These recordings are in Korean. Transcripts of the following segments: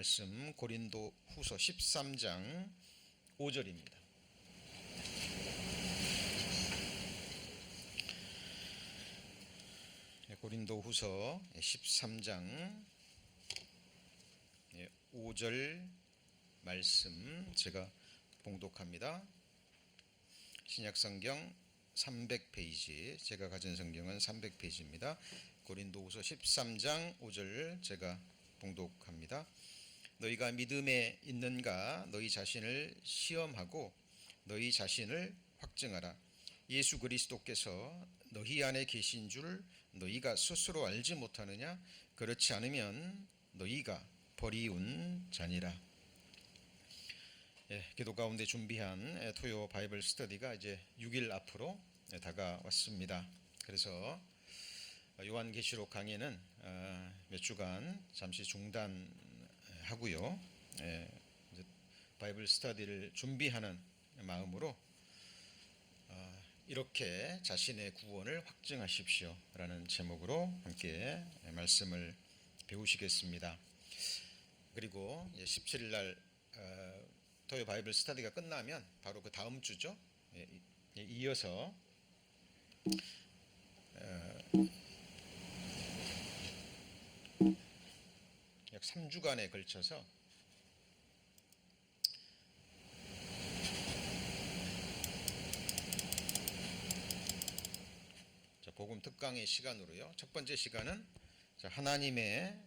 말씀 고린도 후서 13장 5절입니다. 고린도 후서 13장 5절 말씀 제가 봉독합니다. 신약성경 300페이지, 제가 가진 성경은 300페이지입니다. 고린도후서 13장 5절 제가 봉독합니다. 너희가 믿음에 있는가 너희 자신을 시험하고 너희 자신을 확증하라. 예수 그리스도께서 너희 안에 계신 줄 너희가 스스로 알지 못하느냐? 그렇지 않으면 너희가 버리운 자니라. 기도 가운데 준비한 토요 바이블 스터디가 이제 6일 앞으로 다가왔습니다. 그래서 요한계시록 강의는 몇 주간 잠시 중단하고요. 바이블 스터디를 준비하는 마음으로 이렇게 자신의 구원을 확증하십시오 라는 제목으로 함께 말씀을 배우시겠습니다. 그리고 17일 날 토요 바이블 스터디가 끝나면 바로 그 다음 주죠. 이어서 약 3주간에 걸쳐서 복음 특강의 시간으로요. 첫 번째 시간은 하나님의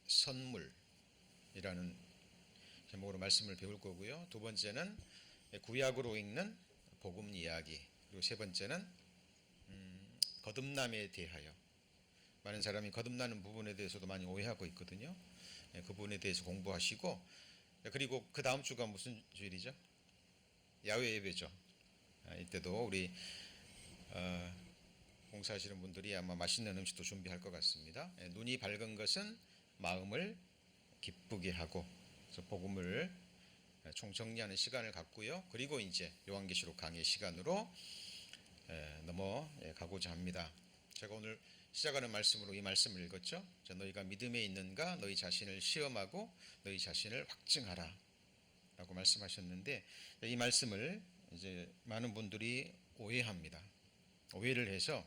선물이라는 제목으로 말씀을 배울 거고요. 두 번째는 구약으로 읽는 복음 이야기, 그리고 세 번째는 거듭남에 대하여. 많은 사람이 거듭나는 부분에 대해서도 많이 오해하고 있거든요. 그 부분에 대해서 공부하시고, 그리고 그 다음 주가 무슨 주일이죠? 야외 예배죠. 이때도 우리 봉사하시는 분들이 아마 맛있는 음식도 준비할 것 같습니다. 눈이 밝은 것은 마음을 기쁘게 하고, 그래서 복음을 총정리하는 시간을 갖고요. 그리고 이제 요한계시록 강의 시간으로 넘어가고자 합니다. 제가 오늘 시작하는 말씀으로 이 말씀을 읽었죠. 너희가 믿음에 있는가 너희 자신을 시험하고 너희 자신을 확증하라 라고 말씀하셨는데, 이 말씀을 이제 많은 분들이 오해합니다. 오해를 해서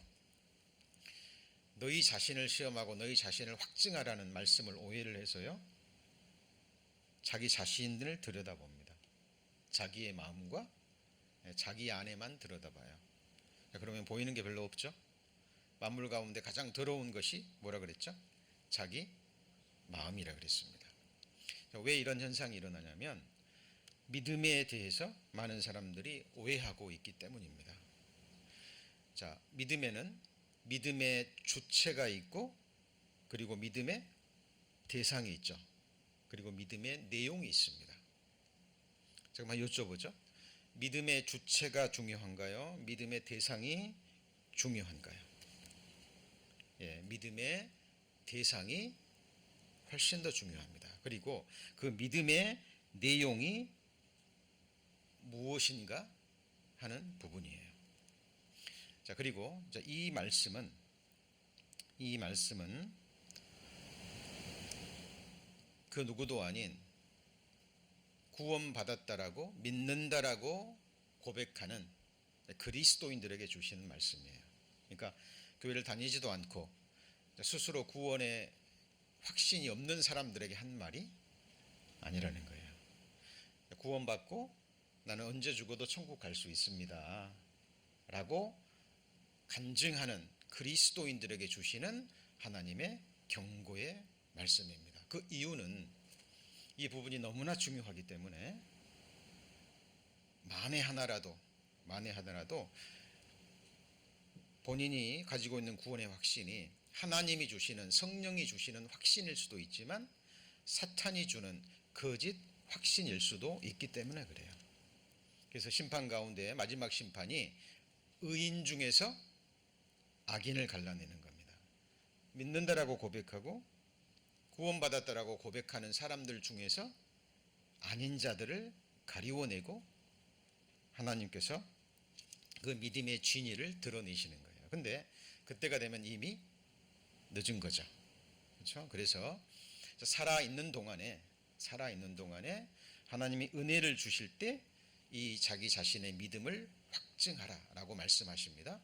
너희 자신을 시험하고 너희 자신을 확증하라는 말씀을 오해를 해서요, 자기 자신을 들여다봅니다. 자기의 마음과 자기 안에만 들여다봐요. 그러면 보이는 게 별로 없죠. 만물 가운데 가장 더러운 것이 뭐라 그랬죠? 자기 마음이라 그랬습니다. 왜 이런 현상이 일어나냐면 믿음에 대해서 많은 사람들이 오해하고 있기 때문입니다. 자, 믿음에는 믿음의 주체가 있고, 그리고 믿음의 대상이 있죠. 그리고 믿음의 내용이 있습니다. 제가 한번 여쭤보죠. 믿음의 주체가 중요한가요? 믿음의 대상이 중요한가요? 믿음의 대상이 훨씬 더 중요합니다. 그리고 그 믿음의 내용이 무엇인가 하는 부분이에요. 자, 그리고 이 말씀은 그 누구도 아닌 구원받았다라고 믿는다라고 고백하는 그리스도인들에게 주시는 말씀이에요. 그러니까 교회를 다니지도 않고 스스로 구원에 확신이 없는 사람들에게 한 말이 아니라는 거예요. 구원받고 나는 언제 죽어도 천국 갈 수 있습니다 라고 간증하는 그리스도인들에게 주시는 하나님의 경고의 말씀입니다. 그 이유는 이 부분이 너무나 중요하기 때문에 만에 하나라도 본인이 가지고 있는 구원의 확신이 하나님이 주시는, 성령이 주시는 확신일 수도 있지만 사탄이 주는 거짓 확신일 수도 있기 때문에 그래요. 그래서 심판 가운데 마지막 심판이 의인 중에서 악인을 갈라내는 겁니다. 믿는다라고 고백하고 구원받았다라고 고백하는 사람들 중에서 아닌 자들을 가리워내고 하나님께서 그 믿음의 진위를 드러내시는 거예요. 근데 그때가 되면 이미 늦은 거죠. 그렇죠? 그래서 살아있는 동안에 살아있는 동안에 하나님이 은혜를 주실 때 이 자기 자신의 믿음을 확증하라라고 말씀하십니다.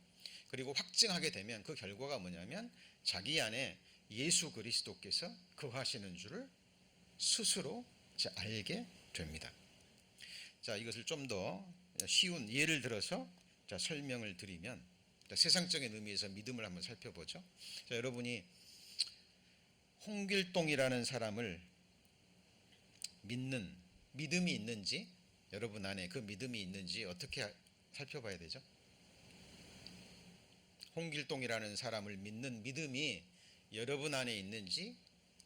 그리고 확증하게 되면 그 결과가 뭐냐면 자기 안에 예수 그리스도께서 거하시는 줄을 스스로 알게 됩니다. 자, 이것을 좀 더 쉬운 예를 들어서 설명을 드리면, 세상적인 의미에서 믿음을 한번 살펴보죠. 자, 여러분이 홍길동이라는 사람을 믿는 믿음이 있는지, 여러분 안에 그 믿음이 있는지 어떻게 살펴봐야 되죠? 홍길동이라는 사람을 믿는 믿음이 여러분 안에 있는지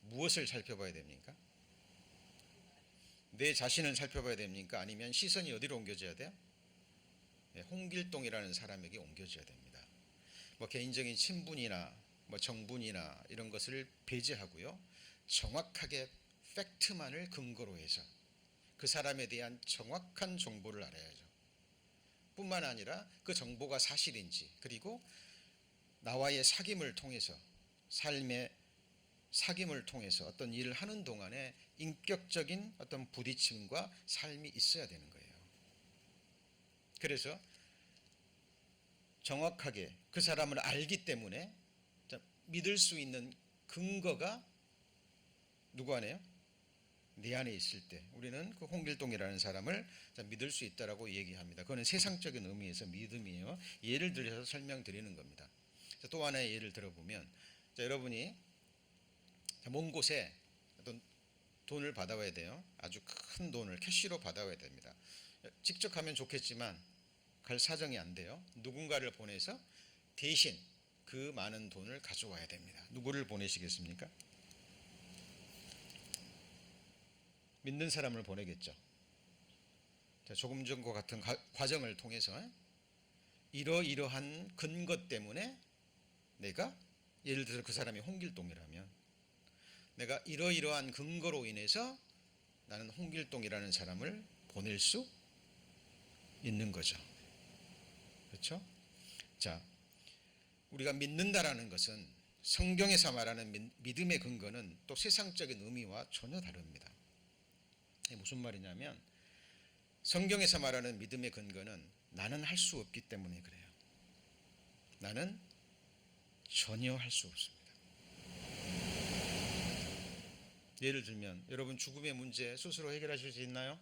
무엇을 살펴봐야 됩니까? 내 자신을 살펴봐야 됩니까? 아니면 시선이 어디로 옮겨져야 돼요? 홍길동이라는 사람에게 옮겨져야 됩니다. 개인적인 친분이나 정분이나 이런 것을 배제하고요, 정확하게 팩트만을 근거로 해서 그 사람에 대한 정확한 정보를 알아야죠. 뿐만 아니라 그 정보가 사실인지, 그리고 나와의 사귐을 통해서, 삶의 사귐을 통해서 어떤 일을 하는 동안에 인격적인 어떤 부딪힘과 삶이 있어야 되는 거예요. 그래서 정확하게 그 사람을 알기 때문에 믿을 수 있는 근거가 누구 안에요? 내 안에 있을 때 우리는 그 홍길동이라는 사람을 믿을 수 있다라고 얘기합니다. 그거는 세상적인 의미에서 믿음이에요. 예를 들어서 설명드리는 겁니다. 또 하나의 예를 들어보면, 여러분이 먼 곳에 어떤 돈을 받아와야 돼요. 아주 큰 돈을 캐시로 받아와야 됩니다. 직접 가면 좋겠지만 갈 사정이 안 돼요. 누군가를 보내서 대신 그 많은 돈을 가져와야 됩니다. 누구를 보내시겠습니까? 믿는 사람을 보내겠죠. 조금 전과 같은 과정을 통해서 이러이러한 근거 때문에 내가, 예를 들어서 그 사람이 홍길동이라면 내가 이러이러한 근거로 인해서 나는 홍길동이라는 사람을 보낼 수 있는 거죠. 그렇죠? 자, 우리가 믿는다라는 것은, 성경에서 말하는 믿음의 근거는 또 세상적인 의미와 전혀 다릅니다. 이게 무슨 말이냐면, 성경에서 말하는 믿음의 근거는 나는 할 수 없기 때문에 그래요. 나는 전혀 할 수 없습니다. 예를 들면, 여러분 죽음의 문제 스스로 해결하실 수 있나요?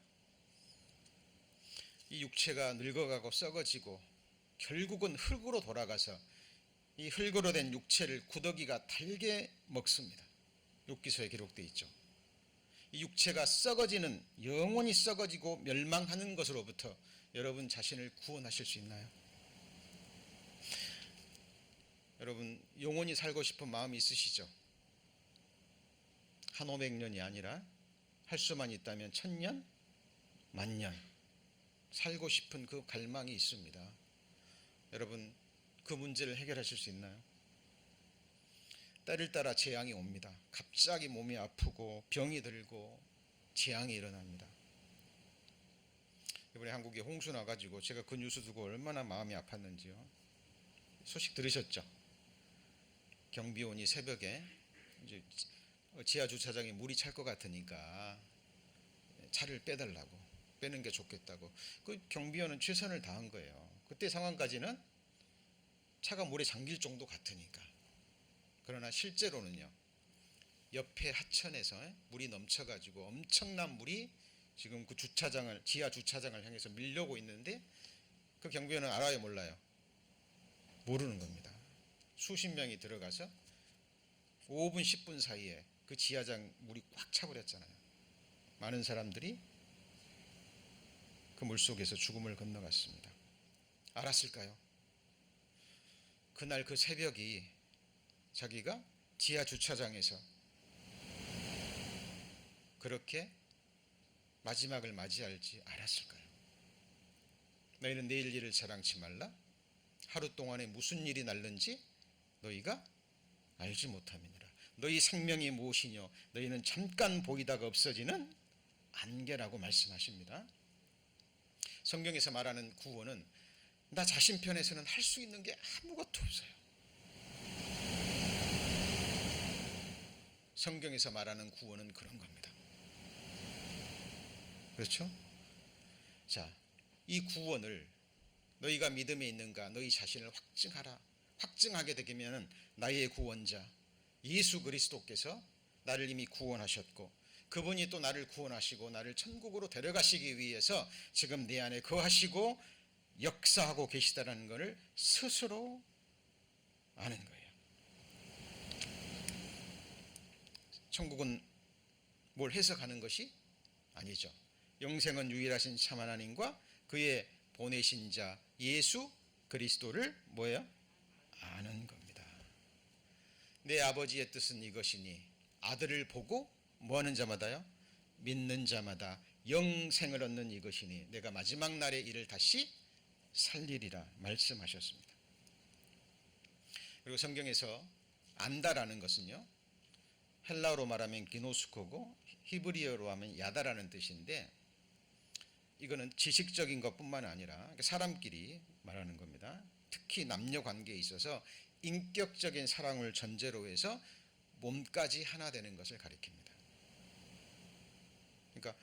이 육체가 늙어가고 썩어지고 결국은 흙으로 돌아가서 이 흙으로 된 육체를 구더기가 달게 먹습니다. 욥기서에 기록되어 있죠. 이 육체가 썩어지는, 영원히 썩어지고 멸망하는 것으로부터 여러분 자신을 구원하실 수 있나요? 여러분 영원히 살고 싶은 마음이 있으시죠? 한 500년이 아니라 할 수만 있다면 1000년, 만년 살고 싶은 그 갈망이 있습니다. 여러분 그 문제를 해결하실 수 있나요? 때를 따라 재앙이 옵니다. 갑자기 몸이 아프고 병이 들고 재앙이 일어납니다. 이번에 한국에 홍수 나가지고 제가 그 뉴스 두고 얼마나 마음이 아팠는지요. 소식 들으셨죠? 경비원이 새벽에 이제 지하 주차장에 물이 찰 것 같으니까 차를 빼달라고, 빼는 게 좋겠다고. 그 경비원은 최선을 다한 거예요. 그때 상황까지는 차가 물에 잠길 정도 같으니까. 그러나 실제로는요, 옆에 하천에서 물이 넘쳐가지고 엄청난 물이 지금 그 주차장을, 지하 주차장을 향해서 밀려오고 있는데, 그 경비원은 알아요, 몰라요? 모르는 겁니다. 수십 명이 들어가서 5분 10분 사이에 그 지하장 물이 꽉 차버렸잖아요. 많은 사람들이 그 물속에서 죽음을 건너갔습니다. 알았을까요? 그날 그 새벽이 자기가 지하 주차장에서 그렇게 마지막을 맞이할지 알았을까요? 너희는 내일 일을 자랑치 말라. 하루 동안에 무슨 일이 날는지 너희가 알지 못함이니라. 너희 생명이 무엇이뇨? 너희는 잠깐 보이다가 없어지는 안개라고 말씀하십니다. 성경에서 말하는 구원은 나 자신 편에서는 할 수 있는 게 아무것도 없어요. 성경에서 말하는 구원은 그런 겁니다. 그렇죠? 자, 이 구원을 너희가 믿음에 있는가 너희 자신을 확증하라. 확증하게 되면 나의 구원자 예수 그리스도께서 나를 이미 구원하셨고 그분이 또 나를 구원하시고 나를 천국으로 데려가시기 위해서 지금 내 안에 거하시고 역사하고 계시다는 것을 스스로 아는 거예요. 천국은 뭘 해석하는 것이 아니죠. 영생은 유일하신 참 하나님과 그의 보내신 자 예수 그리스도를 뭐예요? 아는 겁니다. 내 아버지의 뜻은 이것이니 아들을 보고 뭐하는 자마다요? 믿는 자마다 영생을 얻는 이것이니 내가 마지막 날에 이를 다시 살리리라 말씀하셨습니다. 그리고 성경에서 안다라는 것은요, 헬라어로 말하면 기노스코고 히브리어로 하면 야다라는 뜻인데, 이거는 지식적인 것뿐만 아니라 사람끼리 말하는 겁니다. 특히 남녀 관계에 있어서 인격적인 사랑을 전제로 해서 몸까지 하나 되는 것을 가리킵니다. 그러니까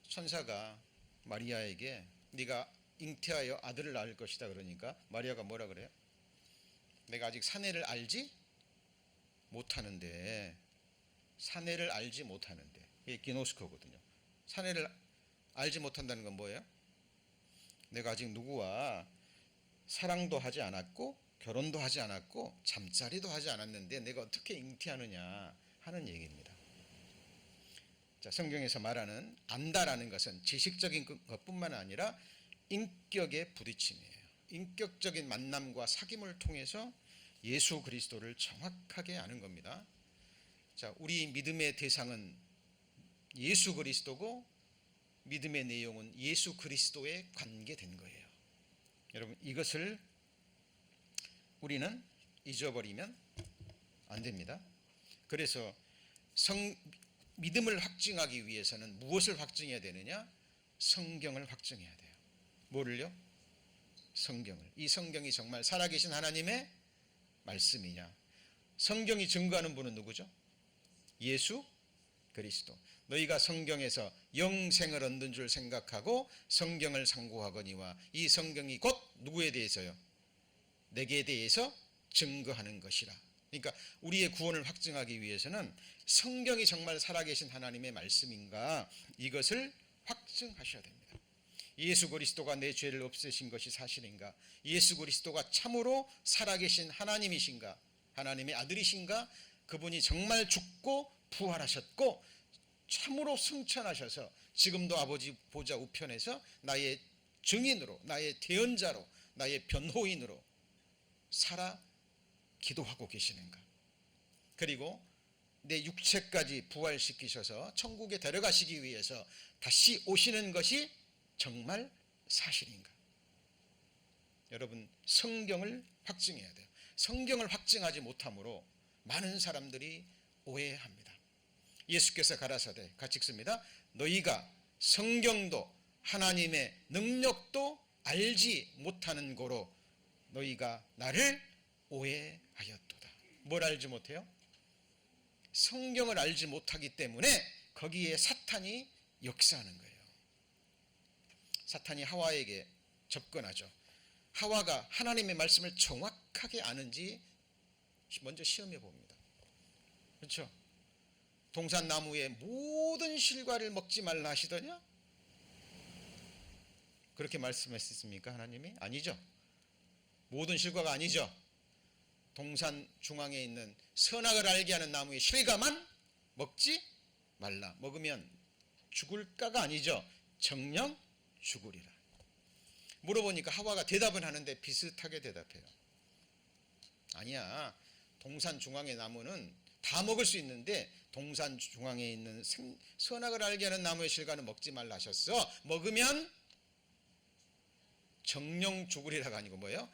천사가 마리아에게 네가 잉태하여 아들을 낳을 것이다 그러니까 마리아가 뭐라 그래요? 내가 아직 사내를 알지 못하는데, 사내를 알지 못하는데, 이게 기노스코거든요. 사내를 알지 못한다는 건 뭐예요? 내가 아직 누구와 사랑도 하지 않았고 결혼도 하지 않았고 잠자리도 하지 않았는데 내가 어떻게 잉태하느냐 하는 얘기입니다. 자, 성경에서 말하는 안다라는 것은 지식적인 것뿐만 아니라 인격의 부딪힘이에요. 인격적인 만남과 사귐을 통해서 예수 그리스도를 정확하게 아는 겁니다. 자, 우리 믿음의 대상은 예수 그리스도고 믿음의 내용은 예수 그리스도에 관계된 거예요. 여러분, 이것을 우리는 잊어버리면 안 됩니다. 그래서 믿음을 확증하기 위해서는 무엇을 확증해야 되느냐? 성경을 확증해야 돼요. 뭐를요? 성경을. 이 성경이 정말 살아계신 하나님의 말씀이냐? 성경이 증거하는 분은 누구죠? 예수 그리스도. 너희가 성경에서 영생을 얻는 줄 생각하고 성경을 상고하거니와 이 성경이 곧 누구에 대해서요? 내게 대해서 증거하는 것이라. 그러니까 우리의 구원을 확증하기 위해서는 성경이 정말 살아계신 하나님의 말씀인가, 이것을 확증하셔야 됩니다. 예수 그리스도가 내 죄를 없애신 것이 사실인가? 예수 그리스도가 참으로 살아계신 하나님이신가? 하나님의 아들이신가? 그분이 정말 죽고 부활하셨고 참으로 승천하셔서 지금도 아버지 보좌 우편에서 나의 증인으로, 나의 대언자로, 나의 변호인으로 살아 기도하고 계시는가? 그리고 내 육체까지 부활시키셔서 천국에 데려가시기 위해서 다시 오시는 것이 정말 사실인가? 여러분, 성경을 확증해야 돼요. 성경을 확증하지 못함으로 많은 사람들이 오해합니다. 예수께서 가라사대, 같이 읽습니다. 너희가 성경도 하나님의 능력도 알지 못하는 고로 너희가 나를 오해하였도다. 뭘 알지 못해요? 성경을 알지 못하기 때문에 거기에 사탄이 역사하는 거예요. 사탄이 하와에게 접근하죠. 하와가 하나님의 말씀을 정확하게 아는지 먼저 시험해 봅니다. 그렇죠? 동산나무의 모든 실과를 먹지 말라 하시더냐? 그렇게 말씀하셨습니까? 하나님이? 아니죠. 모든 실과가 아니죠. 동산 중앙에 있는 선악을 알게 하는 나무의 실과만 먹지 말라. 먹으면 죽을까가 아니죠. 정녕 죽으리라. 물어보니까 하와가 대답은 하는데 비슷하게 대답해요. 아니야. 동산 중앙의 나무는 다 먹을 수 있는데 동산 중앙에 있는 선악을 알게 하는 나무의 실과는 먹지 말라 하셨어. 먹으면 정녕 죽으리라가 아니고 뭐예요?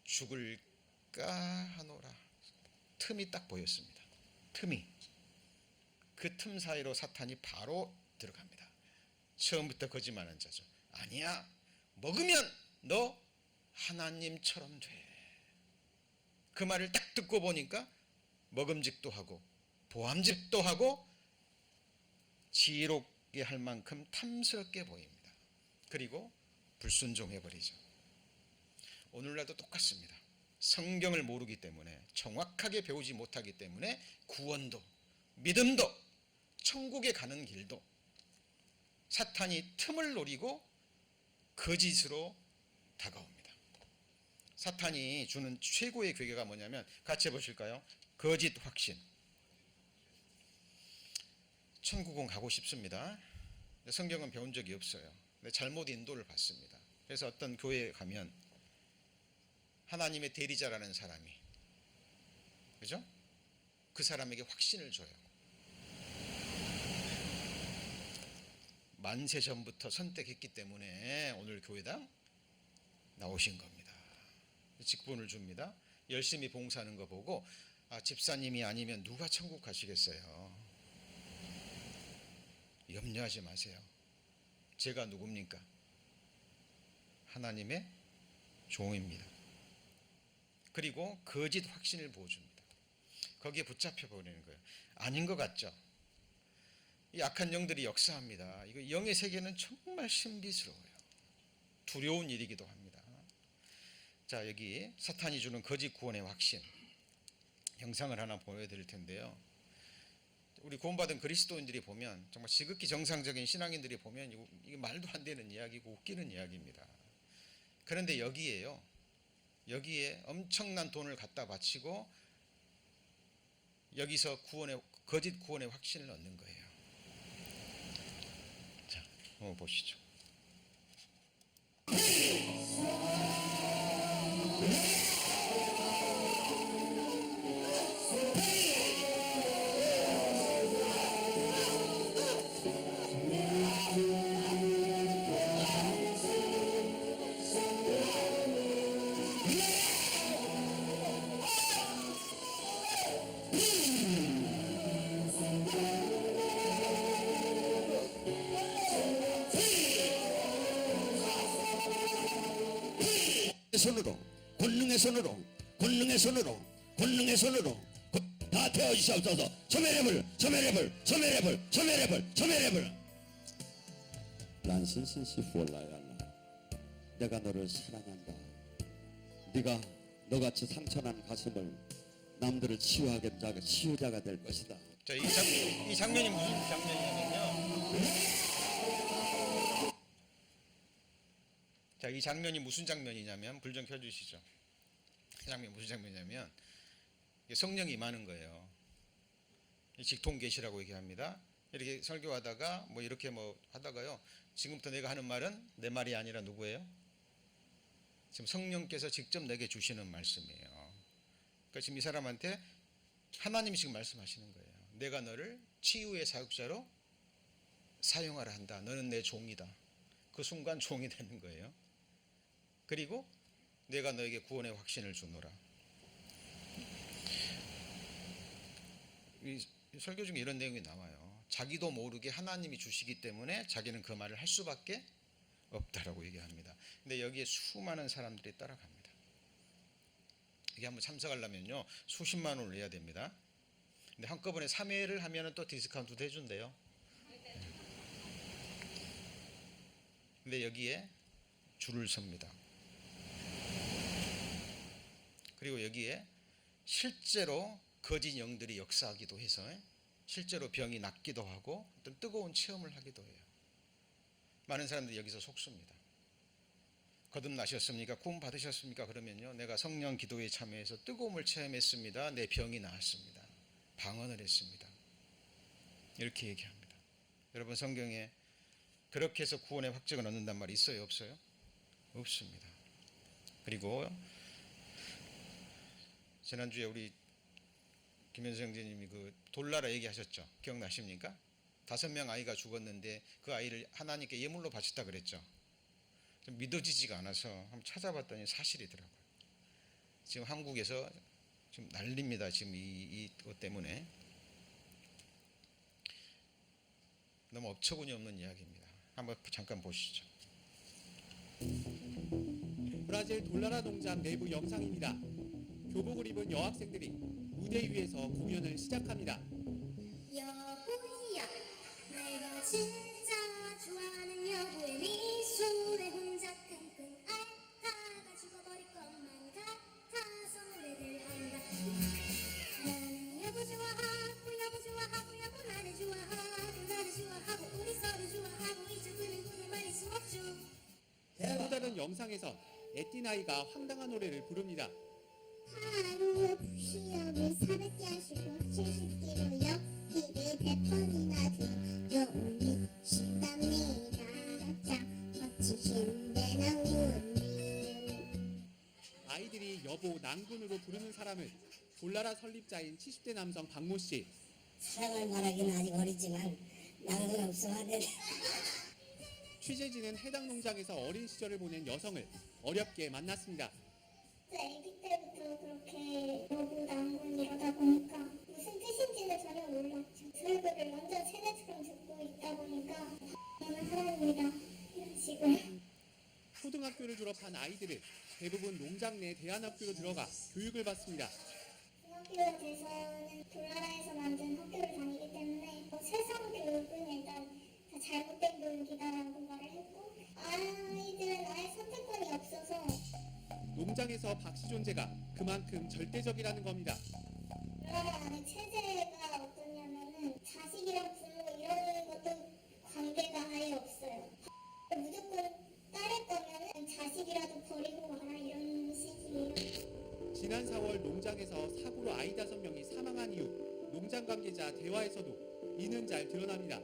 죽을까 하노라. 틈이 딱 보였습니다. 틈이. 그 틈 사이로 사탄이 바로 들어갑니다. 처음부터 거짓말한 자죠. 아니야. 먹으면 너 하나님처럼 돼. 그 말을 딱 듣고 보니까 먹음직도 하고 보암직도 하고 지혜롭게 먹게 할 만큼 탐스럽게 보입니다. 그리고 불순종해버리죠. 오늘날도 똑같습니다. 성경을 모르기 때문에, 정확하게 배우지 못하기 때문에 구원도, 믿음도, 천국에 가는 길도 사탄이 틈을 노리고 거짓으로 다가옵니다. 사탄이 주는 최고의 괴계가 뭐냐면, 같이 해보실까요? 거짓 확신. 천국은 가고 싶습니다. 성경은 배운 적이 없어요. 근데 잘못 인도를 받습니다. 그래서 어떤 교회에 가면 하나님의 대리자라는 사람이, 그죠? 그 사람에게 확신을 줘요. 만세 전부터 선택했기 때문에 오늘 교회당 나오신 겁니다. 직분을 줍니다. 열심히 봉사하는 거 보고, 집사님이 아니면 누가 천국 가시겠어요? 염려하지 마세요. 제가 누굽니까? 하나님의 종입니다. 그리고 거짓 확신을 보여줍니다. 거기에 붙잡혀 버리는 거예요. 아닌 것 같죠? 이 악한 영들이 역사합니다. 이거 영의 세계는 정말 신비스러워요. 두려운 일이기도 합니다. 자, 여기 사탄이 주는 거짓 구원의 확신, 영상을 하나 보여드릴 텐데요. 우리 구원받은 그리스도인들이 보면, 정말 지극히 정상적인 신앙인들이 보면 이게 말도 안 되는 이야기고 웃기는 이야기입니다. 그런데 여기에 엄청난 돈을 갖다 바치고 여기서 거짓 구원의 확신을 얻는 거예요. 자, 한번 보시죠. 손으로, 권능의 손으로, 권능의 손으로, 권능의 손으로 다 태워주시옵소서. 소매랩을 란신신시푸올라야라. 내가 너를 사랑한다. 네가 너같이 상처난 가슴을 남들을 치유하겠다, 치유자가 될 것이다. 자, 이 장면이 무슨 장면이냐면요. 자, 이 장면이 무슨 장면이냐면, 불 좀 켜주시죠. 이 장면이 무슨 장면이냐면, 성령이 임하는 거예요. 직통 계시라고 얘기합니다. 이렇게 설교하다가 이렇게 하다가요, 지금부터 내가 하는 말은 내 말이 아니라 누구예요? 지금 성령께서 직접 내게 주시는 말씀이에요. 그러니까 지금 이 사람한테 하나님이 지금 말씀하시는 거예요. 내가 너를 치유의 사역자로 사용하라 한다. 너는 내 종이다. 그 순간 종이 되는 거예요. 그리고 내가 너에게 구원의 확신을 주노라. 이 설교 중에 이런 내용이 나와요. 자기도 모르게 하나님이 주시기 때문에 자기는 그 말을 할 수밖에 없다라고 얘기합니다. 근데 여기에 수많은 사람들이 따라갑니다. 이게 한번 참석하려면요, 수십만 원을 내야 됩니다. 근데 한꺼번에 3회를 하면 또 디스카운트도 해준대요. 근데 여기에 줄을 섭니다. 그리고 여기에 실제로 거짓 영들이 역사하기도 해서 실제로 병이 낫기도 하고 어떤 뜨거운 체험을 하기도 해요. 많은 사람들이 여기서 속습니다. 거듭나셨습니까? 구원 받으셨습니까? 그러면요, 내가 성령 기도에 참여해서 뜨거움을 체험했습니다. 내 병이 나았습니다. 방언을 했습니다. 이렇게 얘기합니다. 여러분, 성경에 그렇게 해서 구원의 확증을 얻는단 말이 있어요? 없어요? 없습니다. 그리고 지난주에 우리 김현수 형제님이 그 돌나라 얘기하셨죠? 기억나십니까? 5명 아이가 죽었는데 그 아이를 하나님께 예물로 바쳤다 그랬죠? 좀 믿어지지가 않아서 한번 찾아봤더니 사실이더라고요. 지금 한국에서 지금 난립니다. 지금 이것 때문에. 너무 업처구니 없는 이야기입니다. 한번 잠깐 보시죠. 브라질 돌나라 농장 내부 영상입니다. 교복을 입은 여학생들이 무대 위에서 공연을 시작합니다. 여보야, 내가 진짜 영상에서 에띠나이가 황당한 노래를 부릅니다. 하루에 푸시업을 400개 하시고 70kg 옆길을 100번이나 들어오니 신답니다. 참 멋지신데 낭군님. 아이들이 여보 낭군으로 부르는 사람을 볼라라 설립자인 70대 남성 박모 씨. 사랑을 말하기는 아직 어리지만 낭은 없으면 돼. 취재진은 해당 농장에서 어린 시절을 보낸 여성을 어렵게 만났습니다. 아기 때부터 그렇게 여보 낭군 이러다 보니까 무슨 뜻인지는 전혀 몰랐죠. 설교를 완전 세뇌처럼 듣고 있다 보니까 저는 하나님이다 이런 식으로. 초등학교를 졸업한 아이들은 대부분 농장 내 대안학교로 들어가 교육을 받습니다. 중학교에 돼서는 볼라라에서 만든 학교를 다니기 때문에 세상 교육은 일단 다 잘못된 교육이다라고 말을 했고 아이들은 아예 선택권이 없어서 농장에서 박씨 존재가 그만큼 절대적이라는 겁니다. 볼라라 안에 체제가 어떠냐면은 자식이랑 부모 이런 것도 관계가 아예 없어요. 무조건 따를 거면은 자식이라도 버리고 와라 이런 식이에요. 지난 4월 농장에서 사고로 아이 5명이 사망한 이후 농장 관계자 대화에서도 이는 잘 드러납니다.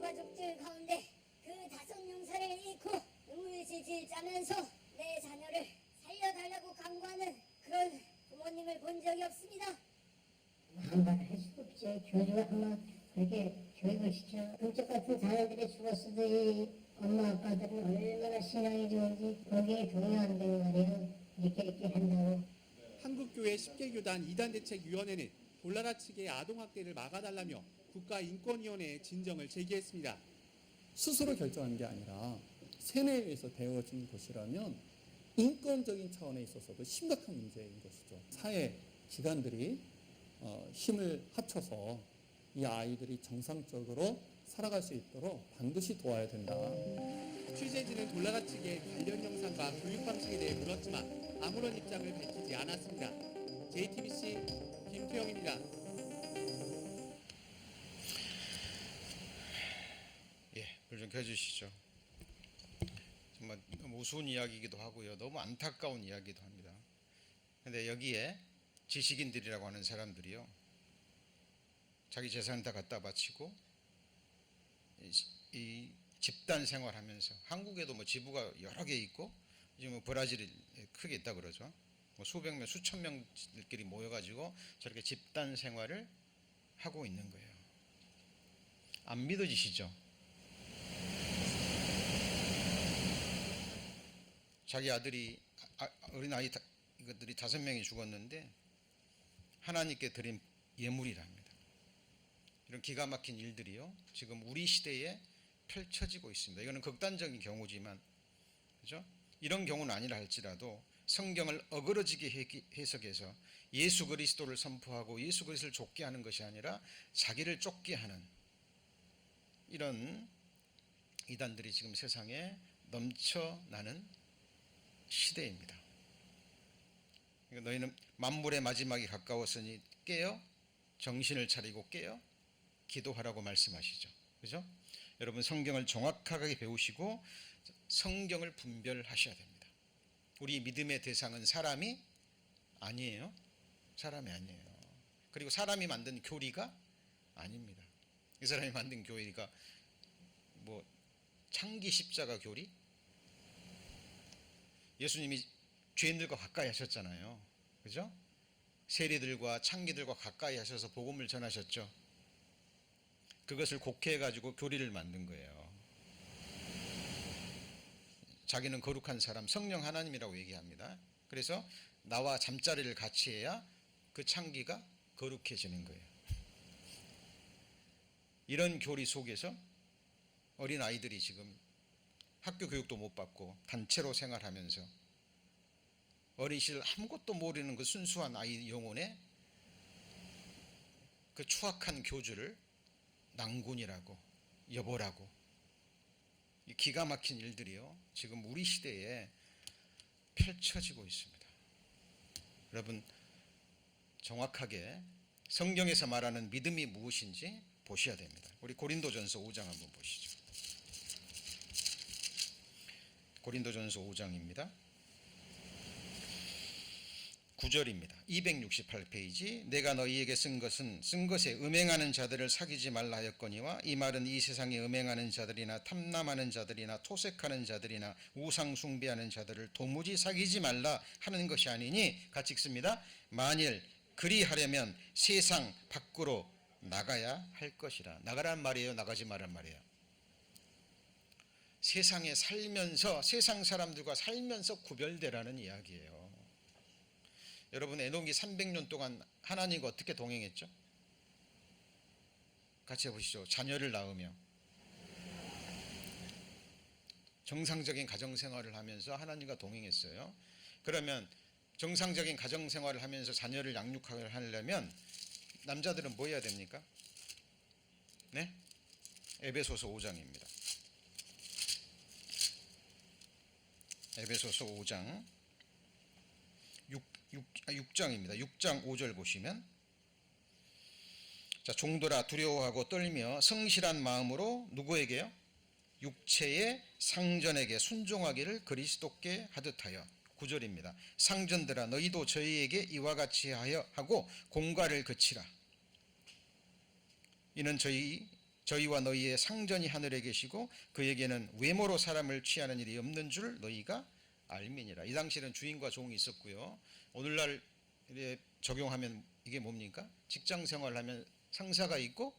가족들 가운데 그 5 용사를 잃고 눈물을 질질 짜면서 내 자녀를 살려달라고 강구하는 그런 부모님을 본 적이 없습니다. 반발을 할 수 없죠. 교주가 한번 그렇게 교육을 시켜. 금쪽 같은 자녀들이 죽었어도 이 엄마 아빠들은 얼마나 신앙이 좋은지 거기에 동요한다고 말이에요. 이렇게 한다고. 한국교회 10개교단 이단대책위원회는 볼라라 측의 아동학대를 막아달라며 국가인권위원회에 진정을 제기했습니다. 스스로 결정한 게 아니라 세뇌에 의해서 되어진 것이라면 인권적인 차원에 있어서도 심각한 문제인 것이죠. 사회 기관들이 힘을 합쳐서 이 아이들이 정상적으로 살아갈 수 있도록 반드시 도와야 된다. 취재진은 볼라라 측의 관련 영상과 교육 방식에 대해 물었지만 아무런 입장을 밝히지 않았습니다. JTBC 김태영입니다. 예, 불 좀 켜주시죠. 정말 너무 우스운 이야기이기도 하고요. 너무 안타까운 이야기도 합니다. 근데 여기에 지식인들이라고 하는 사람들이요. 자기 재산을 다 갖다 바치고 이 집단 생활하면서 한국에도 뭐 지부가 여러 개 있고 지금 뭐 브라질에 크게 있다 그러죠. 뭐 수백 명, 수천 명들끼리 모여가지고 저렇게 집단 생활을 하고 있는 거예요. 안 믿어지시죠? 자기 아들이 어린 아이 이것들이 5명이 죽었는데 하나님께 드린 예물이랍니다. 이런 기가 막힌 일들이요 지금 우리 시대에 펼쳐지고 있습니다. 이거는 극단적인 경우지만 그죠? 이런 경우는 아니라 할지라도 성경을 어그러지게 해석해서 예수 그리스도를 선포하고 예수 그리스도를 쫓게 하는 것이 아니라 자기를 쫓게 하는 이런 이단들이 지금 세상에 넘쳐나는 시대입니다. 너희는 만물의 마지막이 가까웠으니 깨어 정신을 차리고 깨어 기도하라고 말씀하시죠. 그죠? 여러분 성경을 정확하게 배우시고 성경을 분별하셔야 됩니다. 우리 믿음의 대상은 사람이 아니에요. 사람이 아니에요. 그리고 사람이 만든 교리가 아닙니다. 이 사람이 만든 교리가 뭐 창기 십자가 교리? 예수님이 죄인들과 가까이 하셨잖아요. 그죠? 세리들과 창기들과 가까이 하셔서 복음을 전하셨죠. 그것을 곡해해 가지고 교리를 만든 거예요. 자기는 거룩한 사람, 성령 하나님이라고 얘기합니다. 그래서 나와 잠자리를 같이 해야 그 창기가 거룩해지는 거예요. 이런 교리 속에서 어린 아이들이 지금 학교 교육도 못 받고 단체로 생활하면서 어린 시절 아무것도 모르는 그 순수한 아이 영혼에 그 추악한 교주를 낭군이라고 여보라고 이 기가 막힌 일들이요 지금 우리 시대에 펼쳐지고 있습니다. 여러분 정확하게 성경에서 말하는 믿음이 무엇인지 보셔야 됩니다. 우리 고린도전서 5장 한번 보시죠. 고린도전서 5장입니다. 9절입니다. 268페이지. 내가 너희에게 쓴 것에 음행하는 자들을 사귀지 말라 하였거니와 이 말은 이 세상에 음행하는 자들이나 탐남하는 자들이나 토색하는 자들이나 우상 숭배하는 자들을 도무지 사귀지 말라 하는 것이 아니니, 같이 읽습니다. 만일 그리하려면 세상 밖으로 나가야 할 것이라. 나가란 말이에요, 나가지 말란 말이에요? 세상에 살면서, 세상 사람들과 살면서 구별되라는 이야기예요. 여러분, 에녹이 300년 동안 하나님과 어떻게 동행했죠? 같이 해보시죠. 자녀를 낳으며 정상적인 가정생활을 하면서 하나님과 동행했어요. 그러면 정상적인 가정생활을 하면서 자녀를 양육하려면 남자들은 뭐 해야 됩니까? 네? 에베소서 5장입니다. 에베소서 5장 6장입니다. 6장 5절 보시면, 자, 종들아 두려워하고 떨며 성실한 마음으로 누구에게요? 육체의 상전에게 순종하기를 그리스도께 하듯하여. 9절입니다. 상전들아 너희도 저희에게 이와 같이 하고 공과를 그치라. 이는 저희와 너희의 상전이 하늘에 계시고 그에게는 외모로 사람을 취하는 일이 없는 줄 너희가 알미니라. 이 당시에는 주인과 종이 있었고요. 오늘날 적용하면 이게 뭡니까? 직장 생활하면 상사가 있고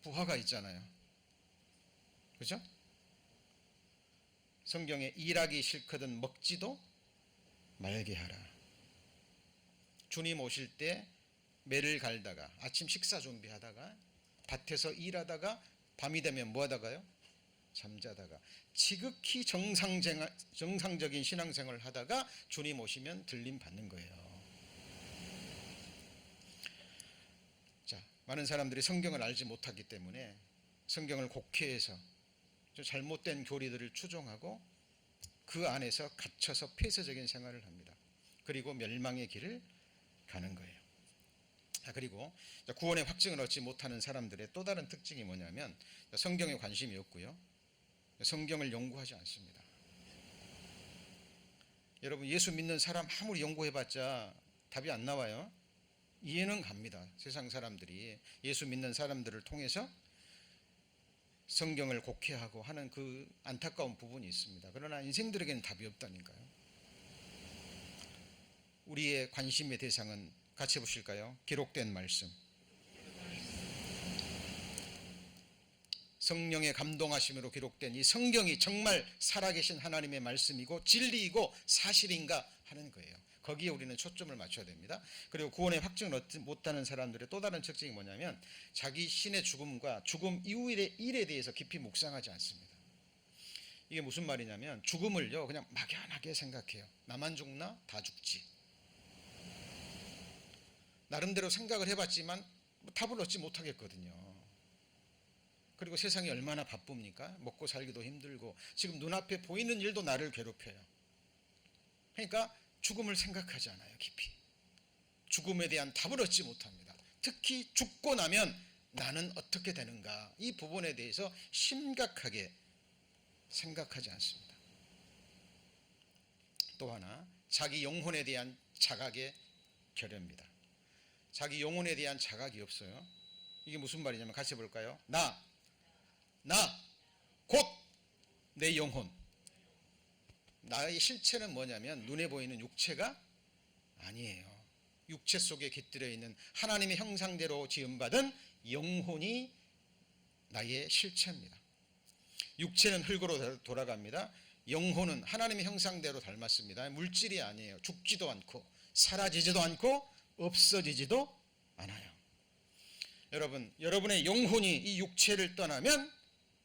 부하가 있잖아요. 그렇죠? 성경에 일하기 싫거든 먹지도 말게 하라. 주님 오실 때 매를 갈다가 아침 식사 준비하다가 밭에서 일하다가 밤이 되면 뭐 하다가요? 잠자다가 지극히 정상적인 신앙생활을 하다가 주님 오시면 들림 받는 거예요. 자, 많은 사람들이 성경을 알지 못하기 때문에 성경을 곡해해서 잘못된 교리들을 추종하고 그 안에서 갇혀서 폐쇄적인 생활을 합니다. 그리고 멸망의 길을 가는 거예요. 그리고 구원의 확증을 얻지 못하는 사람들의 또 다른 특징이 뭐냐면 성경에 관심이 없고요, 성경을 연구하지 않습니다. 여러분, 예수 믿는 사람 아무리 연구해봤자 답이 안 나와요. 이해는 갑니다. 세상 사람들이 예수 믿는 사람들을 통해서 성경을 곡해하고 하는 그 안타까운 부분이 있습니다. 그러나 인생들에게는 답이 없다니까요. 우리의 관심의 대상은 같이 보실까요? 기록된 말씀. 성령의 감동하심으로 기록된 이 성경이 정말 살아계신 하나님의 말씀이고 진리이고 사실인가 하는 거예요. 거기에 우리는 초점을 맞춰야 됩니다. 그리고 구원의 확증을 얻지 못하는 사람들의 또 다른 특징이 뭐냐면 자기 신의 죽음과 죽음 이후의 일에 대해서 깊이 묵상하지 않습니다. 이게 무슨 말이냐면 죽음을요 그냥 막연하게 생각해요. 나만 죽나? 다 죽지. 나름대로 생각을 해봤지만 답을 얻지 못하겠거든요. 그리고 세상이 얼마나 바쁩니까? 먹고 살기도 힘들고 지금 눈앞에 보이는 일도 나를 괴롭혀요. 그러니까 죽음을 생각하지 않아요. 깊이 죽음에 대한 답을 얻지 못합니다. 특히 죽고 나면 나는 어떻게 되는가, 이 부분에 대해서 심각하게 생각하지 않습니다. 또 하나, 자기 영혼에 대한 자각의 결여입니다. 자기 영혼에 대한 자각이 없어요. 이게 무슨 말이냐면 같이 볼까요? 나 곧 내 영혼. 나의 실체는 뭐냐면 눈에 보이는 육체가 아니에요. 육체 속에 깃들여 있는 하나님의 형상대로 지음받은 영혼이 나의 실체입니다. 육체는 흙으로 돌아갑니다. 영혼은 하나님의 형상대로 닮았습니다. 물질이 아니에요. 죽지도 않고 사라지지도 않고 없어지지도 않아요. 여러분, 여러분의 영혼이 이 육체를 떠나면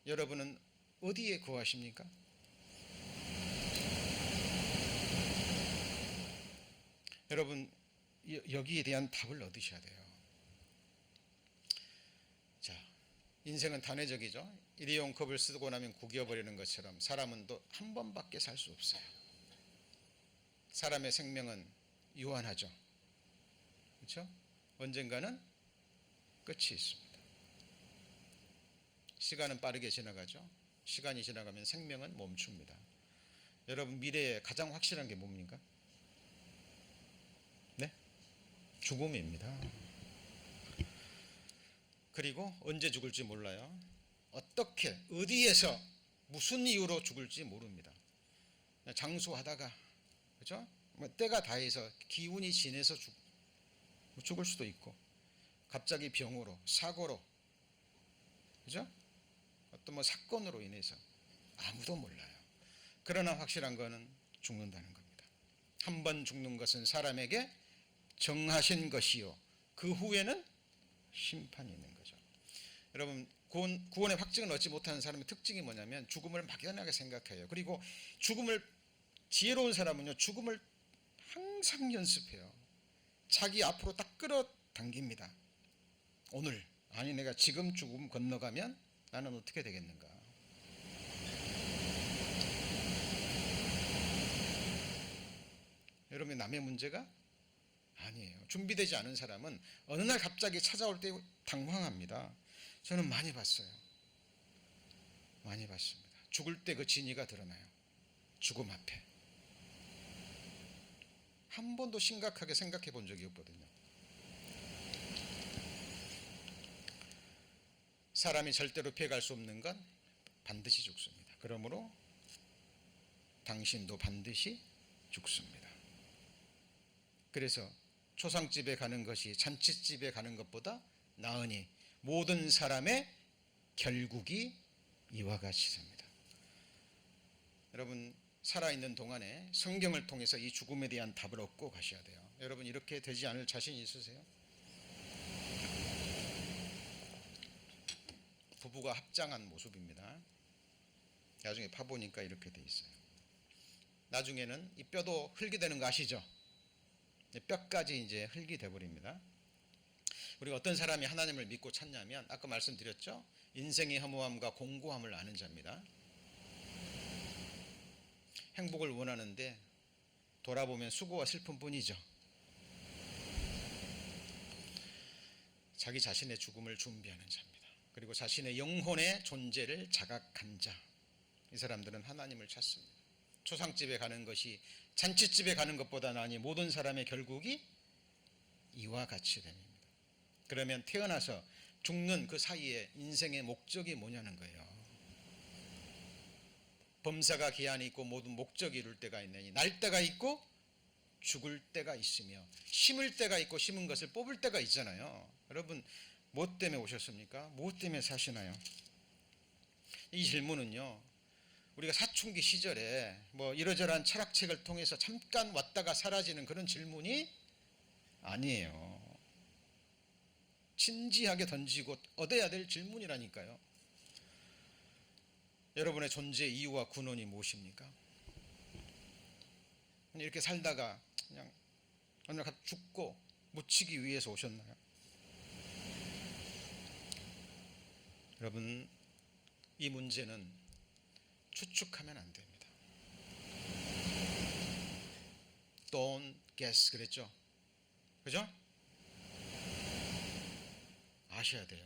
여러분은 어디에 거하십니까? 여러분, 여기에 대한 답을 얻으셔야 돼요. 자, 인생은 단회적이죠. 일회용 컵을 쓰고 나면 구겨버리는 것처럼 사람은 또 한 번밖에 살 수 없어요. 사람의 생명은 유한하죠. 그렇죠? 언젠가는 끝이 있습니다. 시간은 빠르게 지나가죠. 시간이 지나가면 생명은 멈춥니다. 여러분 미래에 가장 확실한 게 뭡니까? 네? 죽음입니다. 그리고 언제 죽을지 몰라요. 어떻게, 어디에서, 무슨 이유로 죽을지 모릅니다. 장수하다가, 그죠? 뭐 때가 다해서 기운이 진해서 죽을 수도 있고, 갑자기 병으로, 사고로, 그죠? 어떤 뭐 사건으로 인해서 아무도 몰라요. 그러나 확실한 거는 죽는다는 겁니다. 한 번 죽는 것은 사람에게 정하신 것이요, 그 후에는 심판이 있는 거죠. 여러분, 구원의 확증을 얻지 못하는 사람의 특징이 뭐냐면 죽음을 막연하게 생각해요. 그리고 죽음을, 지혜로운 사람은요, 죽음을 항상 연습해요. 자기 앞으로 딱 끌어당깁니다. 오늘, 아니 내가 지금 죽음 건너가면 나는 어떻게 되겠는가. 여러분, 남의 문제가 아니에요. 준비되지 않은 사람은 어느 날 갑자기 찾아올 때 당황합니다. 저는 많이 봤어요. 많이 봤습니다. 죽을 때 그 진위가 드러나요. 죽음 앞에. 한 번도 심각하게 생각해 본 적이 없거든요. 사람이 절대로 피해갈 수 없는 건 반드시 죽습니다. 그러므로 당신도 반드시 죽습니다. 그래서 초상집에 가는 것이 잔치집에 가는 것보다 나으니 모든 사람의 결국이 이와 같이 됩니다. 여러분, 살아있는 동안에 성경을 통해서 이 죽음에 대한 답을 얻고 가셔야 돼요. 여러분, 이렇게 되지 않을 자신 있으세요? 부부가 합장한 모습입니다. 나중에 파보니까 이렇게 돼 있어요. 나중에는 이 뼈도 흙이 되는 거 아시죠? 뼈까지 이제 흙이 돼버립니다. 우리가 어떤 사람이 하나님을 믿고 찾냐면 아까 말씀드렸죠? 인생의 허무함과 공고함을 아는 자입니다. 행복을 원하는데 돌아보면 수고와 슬픔뿐이죠. 자기 자신의 죽음을 준비하는 자입니다. 그리고 자신의 영혼의 존재를 자각한 자, 이 사람들은 하나님을 찾습니다. 초상집에 가는 것이 잔치집에 가는 것보다 나으니 모든 사람의 결국이 이와 같이 됩니다. 그러면 태어나서 죽는 그 사이에 인생의 목적이 뭐냐는 거예요. 범사가 기한이 있고 모든 목적이 이룰 때가 있느니 날 때가 있고 죽을 때가 있으며 심을 때가 있고 심은 것을 뽑을 때가 있잖아요. 여러분, 무엇 때문에 오셨습니까? 무엇 때문에 사시나요? 이 질문은요, 우리가 사춘기 시절에 뭐 이러저러한 철학책을 통해서 잠깐 왔다가 사라지는 그런 질문이 아니에요. 진지하게 던지고 얻어야 될 질문이라니까요. 여러분의 존재 이유와 근원이 무엇입니까? 이렇게 살다가 그냥 어느 날 죽고 묻히기 위해서 오셨나요? 여러분, 이 문제는 추측하면 안 됩니다. Don't guess 그랬죠? 그죠? 아셔야 돼요.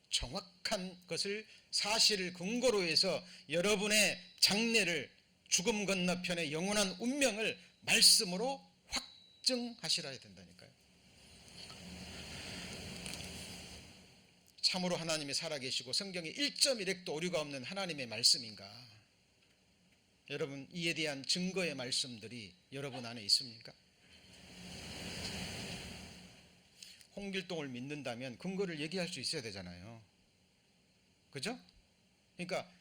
정확한 것을, 사실을 근거로 해서 여러분의 장래를, 죽음 건너편의 영원한 운명을 말씀으로 확증하시라 해야 된다니까요. 참으로 하나님이 살아계시고 성경에 1.1핵도 오류가 없는 하나님의 말씀인가? 여러분, 이에 대한 증거의 말씀들이 여러분 안에 있습니까? 홍길동을 믿는다면 근거를 얘기할 수 있어야 되잖아요. 그죠? 그러니까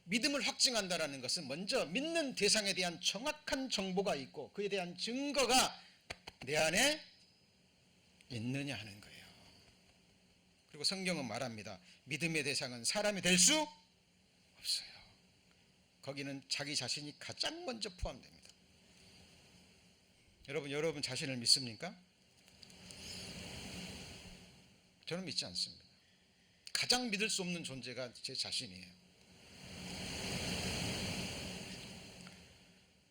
믿음을 확증한다는 것은 먼저 믿는 대상에 대한 정확한 정보가 있고 그에 대한 증거가 내 안에 있느냐 하는 거예요. 그리고 성경은 말합니다. 믿음의 대상은 사람이 될 수 없어요. 거기는 자기 자신이 가장 먼저 포함됩니다. 여러분 자신을 믿습니까? 저는 믿지 않습니다. 가장 믿을 수 없는 존재가 제 자신이에요.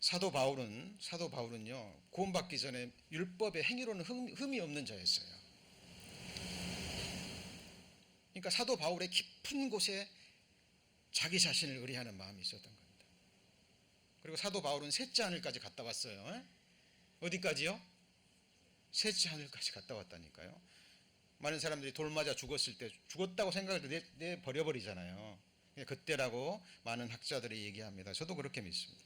사도 바울은요, 구원받기 전에 율법의 행위로는 흠이 없는 자였어요. 그러니까 사도 바울의 깊은 곳에 자기 자신을 의뢰하는 마음이 있었던 겁니다. 그리고 사도 바울은 셋째 하늘까지 갔다 왔어요. 어디까지요? 셋째 하늘까지 갔다 왔다니까요. 많은 사람들이 돌 맞아 죽었을 때 죽었다고 생각을 내 버려버리잖아요. 그때라고 많은 학자들이 얘기합니다. 저도 그렇게 믿습니다.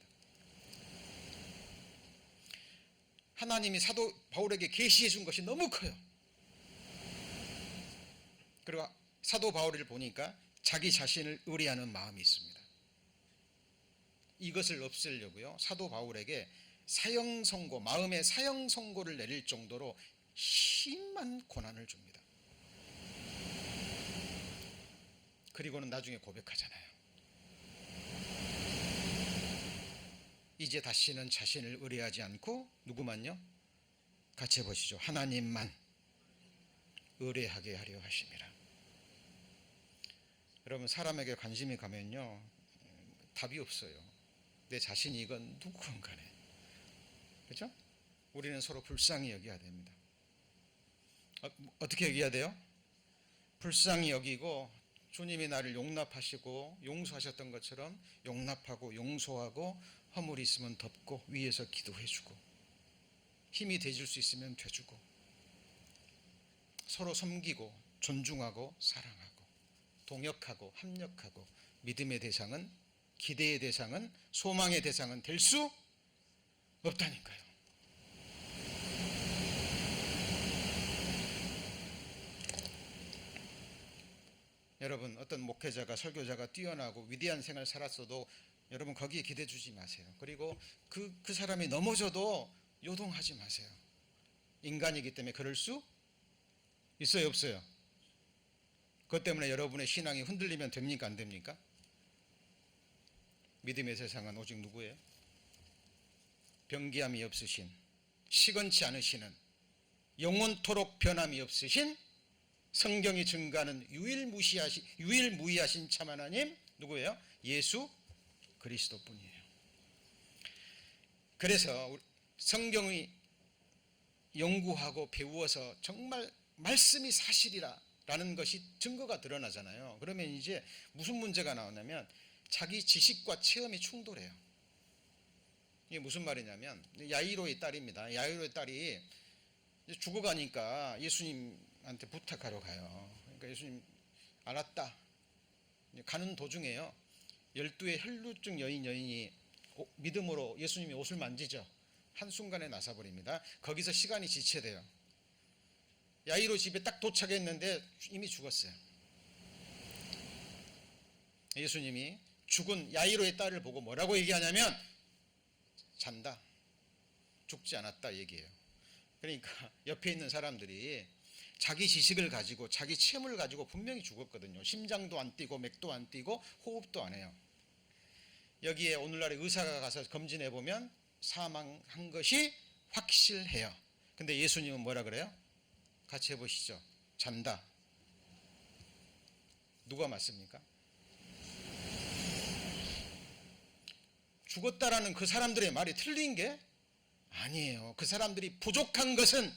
하나님이 사도 바울에게 계시해 준 것이 너무 커요. 그리고 사도 바울을 보니까 자기 자신을 의뢰하는 마음이 있습니다. 이것을 없애려고요, 사도 바울에게 사형 선고, 마음의 사형 선고를 내릴 정도로 심한 고난을 줍니다. 그리고는 나중에 고백하잖아요. 이제 다시는 자신을 의뢰하지 않고 누구만요? 같이 해보시죠. 하나님만 의뢰하게 하려 하심이라. 여러분, 사람에게 관심이 가면요, 답이 없어요. 내 자신이건 누구건 간에. 그렇죠? 우리는 서로 불쌍히 여겨야 됩니다. 어떻게 여겨야 돼요? 불쌍히 여기고 주님이 나를 용납하시고 용서하셨던 것처럼 용납하고 용서하고 허물이 있으면 덮고 위에서 기도해주고 힘이 돼줄 수 있으면 돼주고 서로 섬기고 존중하고 사랑하고 동역하고 합력하고 믿음의 대상은, 기대의 대상은, 소망의 대상은 될 수 없다니까요. 여러분, 어떤 목회자가, 설교자가 뛰어나고 위대한 생활을 살았어도 여러분 거기에 기대 주지 마세요. 그리고 그 사람이 넘어져도 요동하지 마세요. 인간이기 때문에 그럴 수 있어요, 없어요? 그것 때문에 여러분의 신앙이 흔들리면 됩니까, 안 됩니까? 믿음의 세상은 오직 누구예요? 변기함이 없으신, 시건치 않으시는, 영원토록 변함이 없으신, 성경이 증가하는 유일무이하신 참 하나님, 누구예요? 예수 그리스도뿐이에요. 그래서 성경이 연구하고 배우어서 정말 말씀이 사실이라는 것이 증거가 드러나잖아요. 그러면 이제 무슨 문제가 나오냐면 자기 지식과 체험이 충돌해요. 이게 무슨 말이냐면, 야이로의 딸입니다. 야이로의 딸이 죽어가니까 예수님한테 부탁하러 가요. 그러니까 예수님, 알았다. 가는 도중에요, 12의 혈루증 여인이 믿음으로 예수님의 옷을 만지죠. 한순간에 나서버립니다. 거기서 시간이 지체돼요. 야이로 집에 딱 도착했는데 이미 죽었어요. 예수님이 죽은 야이로의 딸을 보고 뭐라고 얘기하냐면 잔다, 죽지 않았다 얘기해요. 그러니까 옆에 있는 사람들이 자기 지식을 가지고 자기 체험을 가지고 분명히 죽었거든요. 심장도 안 뛰고 맥도 안 뛰고 호흡도 안 해요. 여기에 오늘날에 의사가 가서 검진해 보면 사망한 것이 확실해요. 근데 예수님은 뭐라 그래요? 같이 해보시죠. 잔다. 누가 맞습니까? 죽었다라는 그 사람들의 말이 틀린 게 아니에요. 그 사람들이 부족한 것은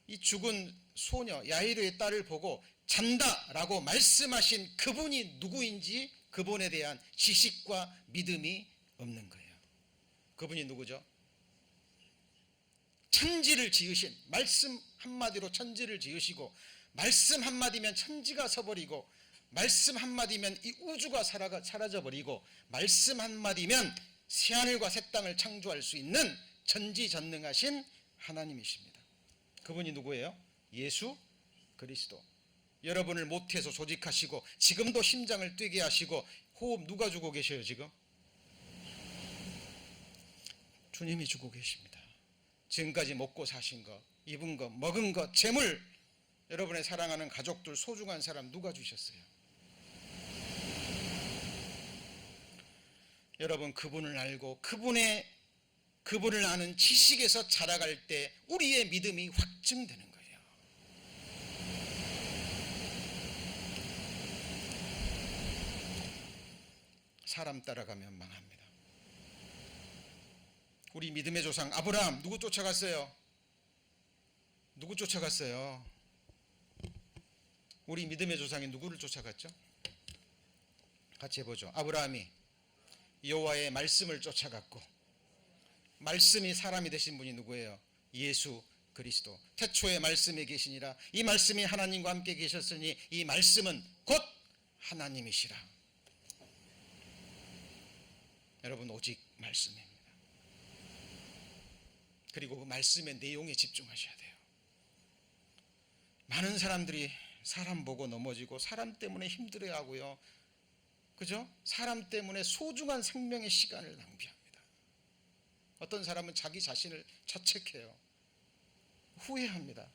이 죽은 소녀 야이로의 딸을 보고 잔다라고 말씀하신 그분이 누구인지 그분에 대한 지식과 믿음이 없는 거예요. 그분이 누구죠? 천지를 지으신, 말씀 한마디로 천지를 지으시고, 말씀 한마디면 천지가 서버리고, 말씀 한마디면 이 우주가 사라져버리고, 말씀 한마디면 새하늘과 새 땅을 창조할 수 있는 전지전능하신 하나님이십니다. 그분이 누구예요? 예수 그리스도. 여러분을 모태에서 조직하시고 지금도 심장을 뛰게 하시고 호흡 누가 주고 계셔요? 지금 주님이 주고 계십니다. 지금까지 먹고 사신 것, 입은 것, 먹은 것, 재물, 여러분의 사랑하는 가족들, 소중한 사람 누가 주셨어요? 여러분, 그분을 알고 그분을 아는 지식에서 자라갈 때 우리의 믿음이 확증되는 거예요. 사람 따라가면 망합니다. 우리 믿음의 조상 아브라함 누구 쫓아갔어요? 누구 쫓아갔어요? 우리 믿음의 조상이 누구를 쫓아갔죠? 같이 해보죠. 아브라함이 여호와의 말씀을 쫓아갔고, 말씀이 사람이 되신 분이 누구예요? 예수 그리스도. 태초에 말씀이 계시니라. 이 말씀이 하나님과 함께 계셨으니 이 말씀은 곧 하나님이시라. 여러분, 오직 말씀입니다. 그리고 그 말씀의 내용에 집중하셔야 돼요. 많은 사람들이 사람 보고 넘어지고 사람 때문에 힘들어하고요, 그죠? 사람 때문에 소중한 생명의 시간을 낭비합니다. 어떤 사람은 자기 자신을 자책해요. 후회합니다.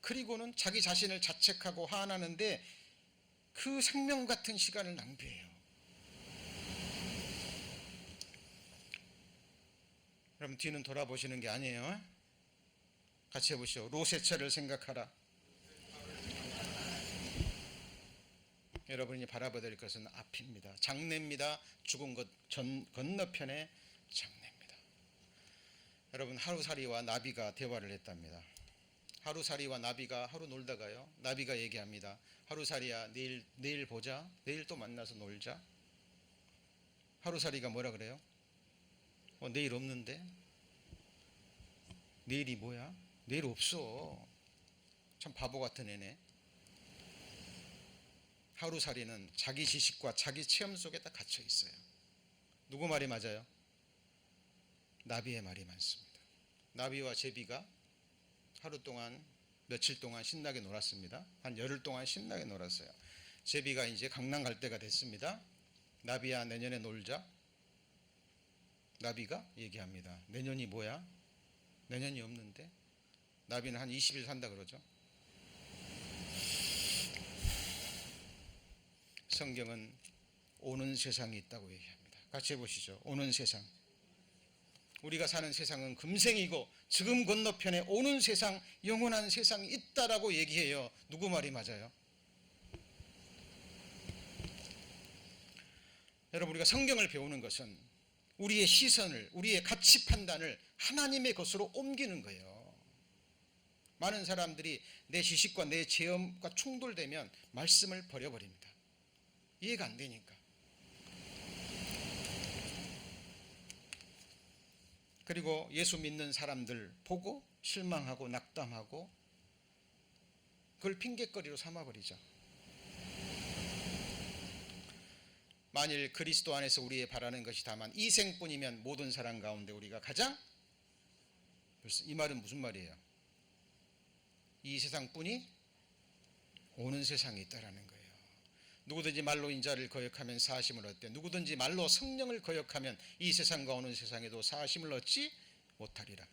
그리고는 자기 자신을 자책하고 화나는데 그 생명 같은 시간을 낭비해요. 여러분, 뒤는 돌아보시는 게 아니에요. 같이 해보시죠. 로세차를 생각하라. 여러분이 바라봐야 될 것은 앞입니다. 장래입니다. 죽은 것 건너편의 장래입니다. 여러분, 하루살이와 나비가 대화를 했답니다. 하루살이와 나비가 하루 놀다가요, 나비가 얘기합니다. 하루살이야, 내일 보자. 내일 또 만나서 놀자. 하루살이가 뭐라 그래요? 내일 없는데? 내일이 뭐야? 내일 없어. 참 바보 같은 애네. 하루살이는 자기 지식과 자기 체험 속에 다 갇혀 있어요. 누구 말이 맞아요? 나비의 말이 많습니다. 나비와 제비가 하루 동안, 며칠 동안 신나게 놀았습니다. 한 열흘 동안 신나게 놀았어요. 제비가 이제 강남 갈 때가 됐습니다. 나비야, 내년에 놀자. 나비가 얘기합니다. 내년이 뭐야? 내년이 없는데? 나비는 한 20일 산다 그러죠. 성경은 오는 세상이 있다고 얘기합니다. 같이 해보시죠. 오는 세상. 우리가 사는 세상은 금생이고 지금 건너편에 오는 세상, 영원한 세상이 있다라고 얘기해요. 누구 말이 맞아요? 여러분, 우리가 성경을 배우는 것은 우리의 시선을, 우리의 가치 판단을 하나님의 것으로 옮기는 거예요. 많은 사람들이 내 지식과 내 체험과 충돌되면 말씀을 버려버립니다. 이해가 안 되니까. 그리고 예수 믿는 사람들 보고 실망하고 낙담하고 그걸 핑계거리로 삼아버리죠. 만일 그리스도 안에서 우리의 바라는 것이 다만 이 생뿐이면 모든 사람 가운데 우리가 가장, 이 말은 무슨 말이에요? 이 세상뿐이 오는 세상이 있다라는 거예요. 누구든지 말로 인자를 거역하면 사하심을 얻되 누구든지 말로 성령을 거역하면 이 세상과 오는 세상에도 사하심을 얻지 못하리라.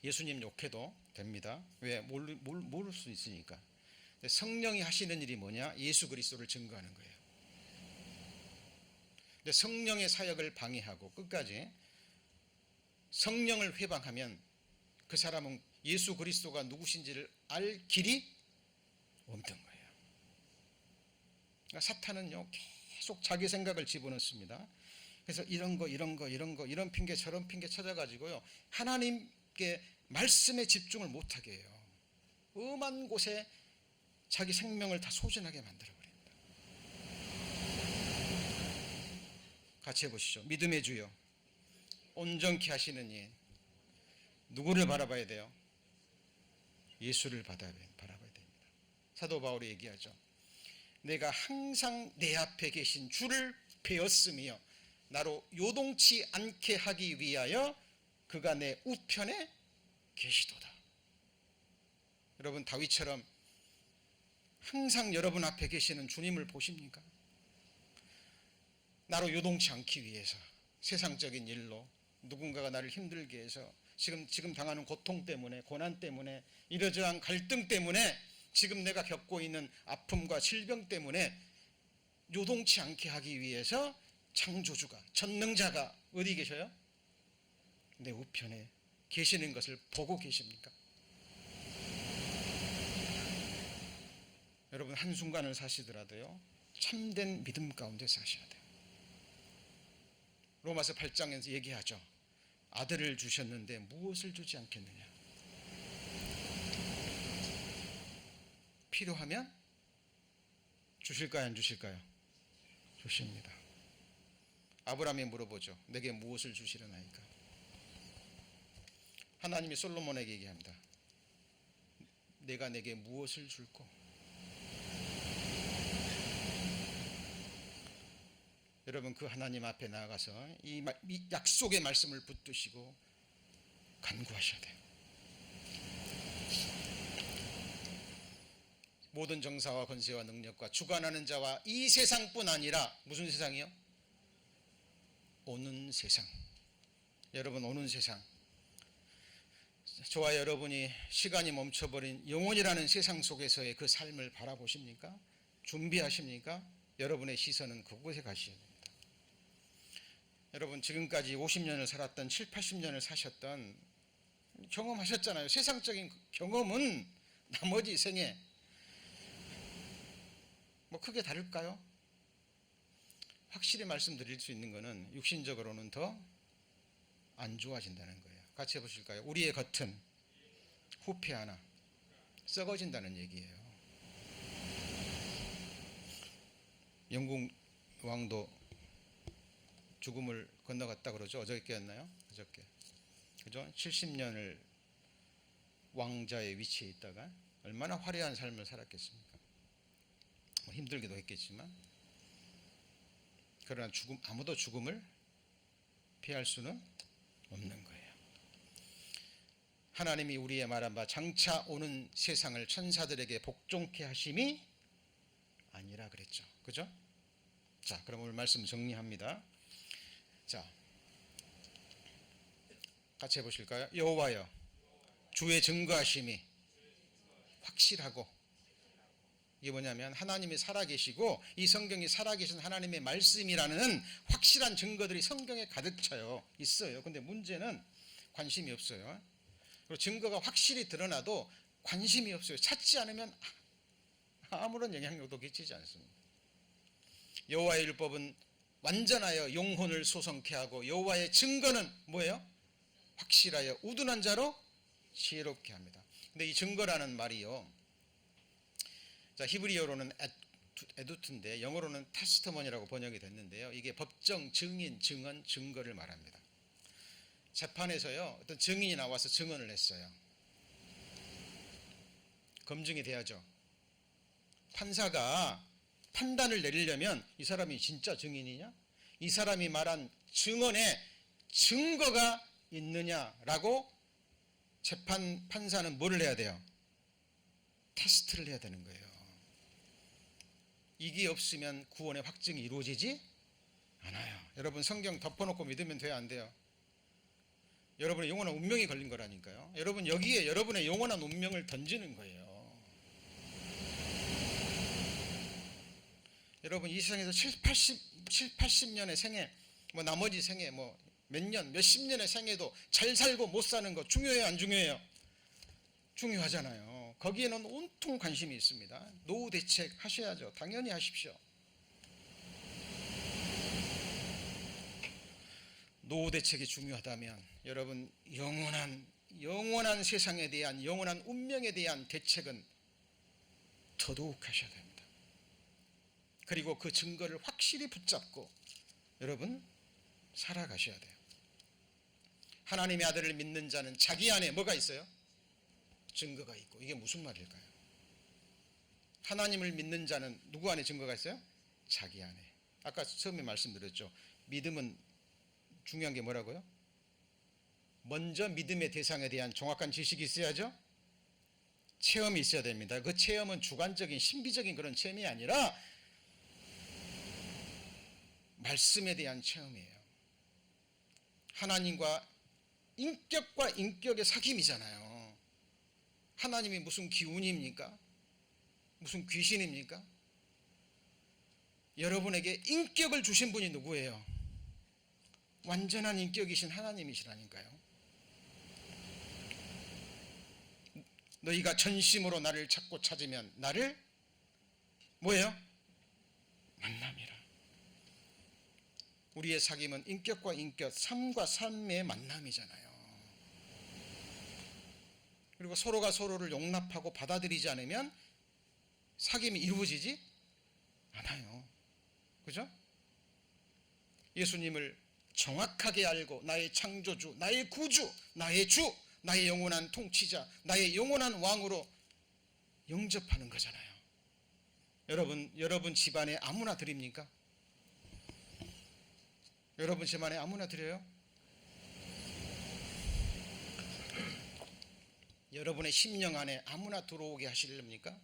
예수님 욕해도 됩니다. 왜? 모를 수 있으니까. 성령이 하시는 일이 뭐냐? 예수 그리스도를 증거하는 거예요. 근데 성령의 사역을 방해하고 끝까지 성령을 회방하면 그 사람은 예수 그리스도가 누구신지를 알 길이 없는 거예요. 그러니까 사탄은요, 계속 자기 생각을 집어넣습니다. 그래서 이런 거, 이런 핑계 저런 핑계 찾아가지고요, 하나님께 말씀에 집중을 못하게 해요. 엄한 곳에 자기 생명을 다 소진하게 만들어버립니다. 같이 해보시죠. 믿음의 주여, 온전케 하시는 이, 누구를 바라봐야 돼요? 예수를 바라봐야 됩니다. 사도 바울이 얘기하죠. 내가 항상 내 앞에 계신 주를 배웠으며 나로 요동치 않게 하기 위하여 그가 내 우편에 계시도다. 여러분, 다윗처럼 항상 여러분 앞에 계시는 주님을 보십니까? 나로 요동치 않기 위해서 세상적인 일로 누군가가 나를 힘들게 해서 지금 당하는 고통 때문에, 고난 때문에, 이러저러한 갈등 때문에, 지금 내가 겪고 있는 아픔과 질병 때문에 요동치 않게 하기 위해서 창조주가, 전능자가 어디 계셔요? 내 우편에 계시는 것을 보고 계십니까? 여러분, 한순간을 사시더라도요, 참된 믿음 가운데 사셔야 돼요. 로마서 8장에서 얘기하죠. 아들을 주셨는데 무엇을 주지 않겠느냐? 필요하면 주실까요, 안 주실까요? 주십니다. 아브라함이 물어보죠. 내게 무엇을 주시려나이까? 하나님이 솔로몬에게 얘기합니다. 내가 내게 무엇을 줄꼬? 여러분, 그 하나님 앞에 나아가서 이 약속의 말씀을 붙드시고 간구하셔야 돼요. 모든 정사와 권세와 능력과 주관하는 자와 이 세상뿐 아니라 무슨 세상이요? 오는 세상. 여러분, 오는 세상. 저와 여러분이 시간이 멈춰버린 영원이라는 세상 속에서의 그 삶을 바라보십니까? 준비하십니까? 여러분의 시선은 그곳에 가셔야 됩니다. 여러분, 지금까지 50년을 살았던 7, 80년을 사셨던 경험하셨잖아요. 세상적인 경험은 나머지 생에 뭐 크게 다를까요? 확실히 말씀드릴 수 있는 것은 육신적으로는 더 안 좋아진다는 거예요. 같이 해보실까요? 우리의 겉은 후패하나 썩어진다는 얘기예요. 영국 왕도 죽음을 건너갔다 그러죠. 어저께였나요? 어저께. 그죠? 70년을 왕자의 위치에 있다가 얼마나 화려한 삶을 살았겠습니까? 뭐 힘들기도 했겠지만, 그러나 아무도 죽음을 피할 수는 없는 거예요. 하나님이 우리의 말한 바 장차 오는 세상을 천사들에게 복종케 하심이 아니라 그랬죠. 그죠? 자, 그럼 오늘 말씀 정리합니다. 자, 같이 해보실까요? 여호와여, 주의 증거하심이 확실하고, 이게 뭐냐면 하나님이 살아계시고 이 성경이 살아계신 하나님의 말씀이라는 확실한 증거들이 성경에 가득 차요. 있어요. 근데 문제는 관심이 없어요. 그리고 증거가 확실히 드러나도 관심이 없어요. 찾지 않으면 아무런 영향력도 끼치지 않습니다. 여호와의 율법은 완전하여 영혼을 소성케 하고 여호와의 증거는 뭐예요? 확실하여 우둔한 자로 지혜롭게 합니다. 근데 이 증거라는 말이요, 자, 히브리어로는 에두트인데 영어로는 테스트머니라고 번역이 됐는데요. 이게 법정, 증인, 증언, 증거를 말합니다. 재판에서요, 어떤 증인이 나와서 증언을 했어요. 검증이 돼야죠. 판사가 판단을 내리려면 이 사람이 진짜 증인이냐? 이 사람이 말한 증언에 증거가 있느냐라고 판사는 뭐를 해야 돼요? 테스트를 해야 되는 거예요. 이게 없으면 구원의 확증이 이루어지지 않아요. 여러분, 성경 덮어놓고 믿으면 돼요, 안 돼요? 여러분의 영원한 운명이 걸린 거라니까요. 여러분, 여기에 여러분의 영원한 운명을 던지는 거예요. 여러분, 이 세상에서 7, 80년의 생애, 뭐 나머지 생애, 뭐 몇 년, 몇십 년의 생애도 잘 살고 못 사는 거 중요해요, 안 중요해요? 중요하잖아요. 거기에는 온통 관심이 있습니다. 노후 대책 하셔야죠. 당연히 하십시오. 노후 대책이 중요하다면 여러분, 영원한 세상에 대한, 영원한 운명에 대한 대책은 더더욱 하셔야 됩니다. 그리고 그 증거를 확실히 붙잡고 여러분 살아가셔야 돼요. 하나님의 아들을 믿는 자는 자기 안에 뭐가 있어요? 증거가 있고. 이게 무슨 말일까요? 하나님을 믿는 자는 누구 안에 증거가 있어요? 자기 안에. 아까 처음에 말씀드렸죠. 믿음은 중요한 게 뭐라고요? 먼저 믿음의 대상에 대한 정확한 지식이 있어야죠. 체험이 있어야 됩니다. 그 체험은 주관적인 신비적인 그런 체험이 아니라 말씀에 대한 체험이에요. 하나님과 인격과 인격의 사귐이잖아요. 하나님이 무슨 기운입니까? 무슨 귀신입니까? 여러분에게 인격을 주신 분이 누구예요? 완전한 인격이신 하나님이시라니까요. 너희가 전심으로 나를 찾고 찾으면 나를 뭐예요? 만남이라. 우리의 사귐은 인격과 인격, 삶과 삶의 만남이잖아요. 그리고 서로가 서로를 용납하고 받아들이지 않으면 사귐이 이루어지지 않아요. 그죠? 예수님을 정확하게 알고 나의 창조주, 나의 구주, 나의 주, 나의 영원한 통치자, 나의 영원한 왕으로 영접하는 거잖아요. 여러분 집안에 아무나 드립니까? 여러분 집안에 아무나 드려요? 여러분의 심령 안에 아무나 들어오게 하시렵니까?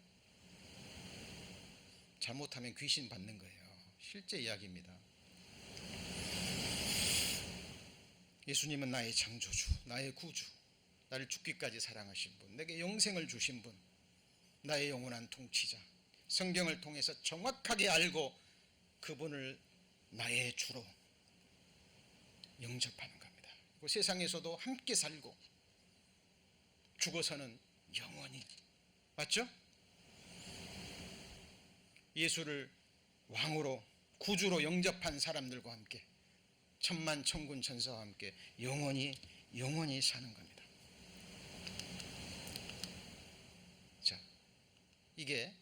잘못하면 귀신 받는 거예요. 실제 이야기입니다. 예수님은 나의 창조주, 나의 구주, 나를 죽기까지 사랑하신 분, 내게 영생을 주신 분, 나의 영원한 통치자, 성경을 통해서 정확하게 알고 그분을 나의 주로 영접하는 겁니다. 그 세상에서도 함께 살고 죽어서는 영원히, 맞죠? 예수를 왕으로 구주로 영접한 사람들과 함께 천만 천군 천사와 함께 영원히 사는 겁니다. 자, 이게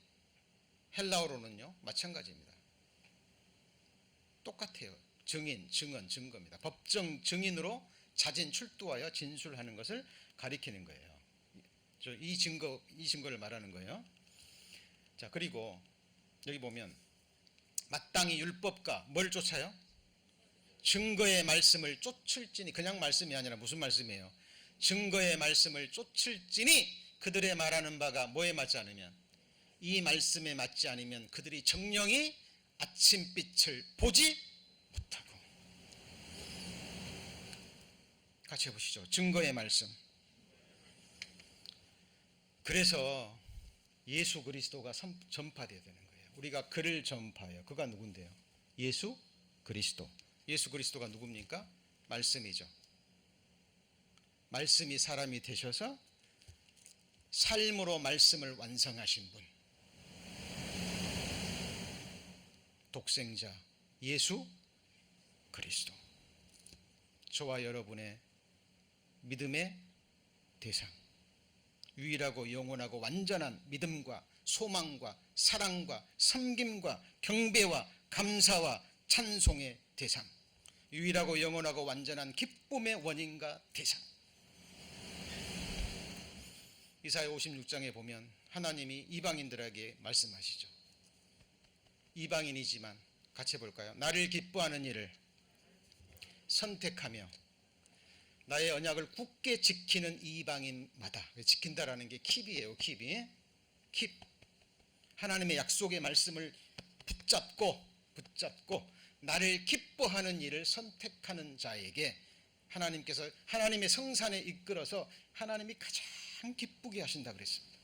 헬라어로는요 마찬가지입니다. 똑같아요. 증인, 증언, 증거입니다. 법정 증인으로 자진 출두하여 진술하는 것을 가리키는 거예요. 이 증거를 말하는 거예요. 자, 그리고 여기 보면 마땅히 율법과 뭘 쫓아요? 증거의 말씀을 쫓을지니, 그냥 말씀이 아니라 무슨 말씀이에요? 증거의 말씀을 쫓을지니 그들의 말하는 바가 뭐에 맞지 않으면, 이 말씀에 맞지 않으면 그들이 정령이 아침빛을 보지 못하고. 같이 해보시죠. 증거의 말씀. 그래서 예수 그리스도가 전파되어야 되는 거예요. 우리가 그를 전파해요. 그가 누군데요? 예수 그리스도. 예수 그리스도가 누굽니까? 말씀이죠. 말씀이 사람이 되셔서 삶으로 말씀을 완성하신 분, 독생자 예수 그리스도. 저와 여러분의 믿음의 대상, 유일하고 영원하고 완전한 믿음과 소망과 사랑과 섬김과 경배와 감사와 찬송의 대상, 유일하고 영원하고 완전한 기쁨의 원인과 대상. 이사야 56장에 보면 하나님이 이방인들에게 말씀하시죠. 이방인이지만 같이 해볼까요? 나를 기뻐하는 일을 선택하며 나의 언약을 굳게 지키는 이방인마다, 지킨다라는 게 킵이에요. 킵. 하나님의 약속의 말씀을 붙잡고 나를 기뻐하는 일을 선택하는 자에게 하나님께서 하나님의 성산에 이끌어서 하나님이 가장 기쁘게 하신다 그랬습니다.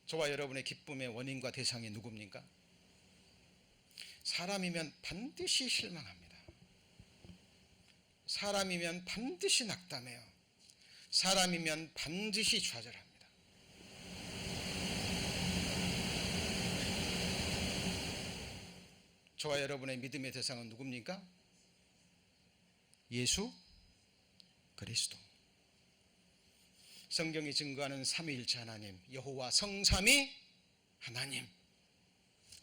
저와 여러분의 기쁨의 원인과 대상이 누굽니까? 사람이면 반드시 실망합니다. 사람이면 반드시 낙담해요. 사람이면 반드시 좌절합니다. 저와 여러분의 믿음의 대상은 누굽니까? 예수 그리스도. 성경이 증거하는 삼위일체 하나님, 여호와 성삼위 하나님,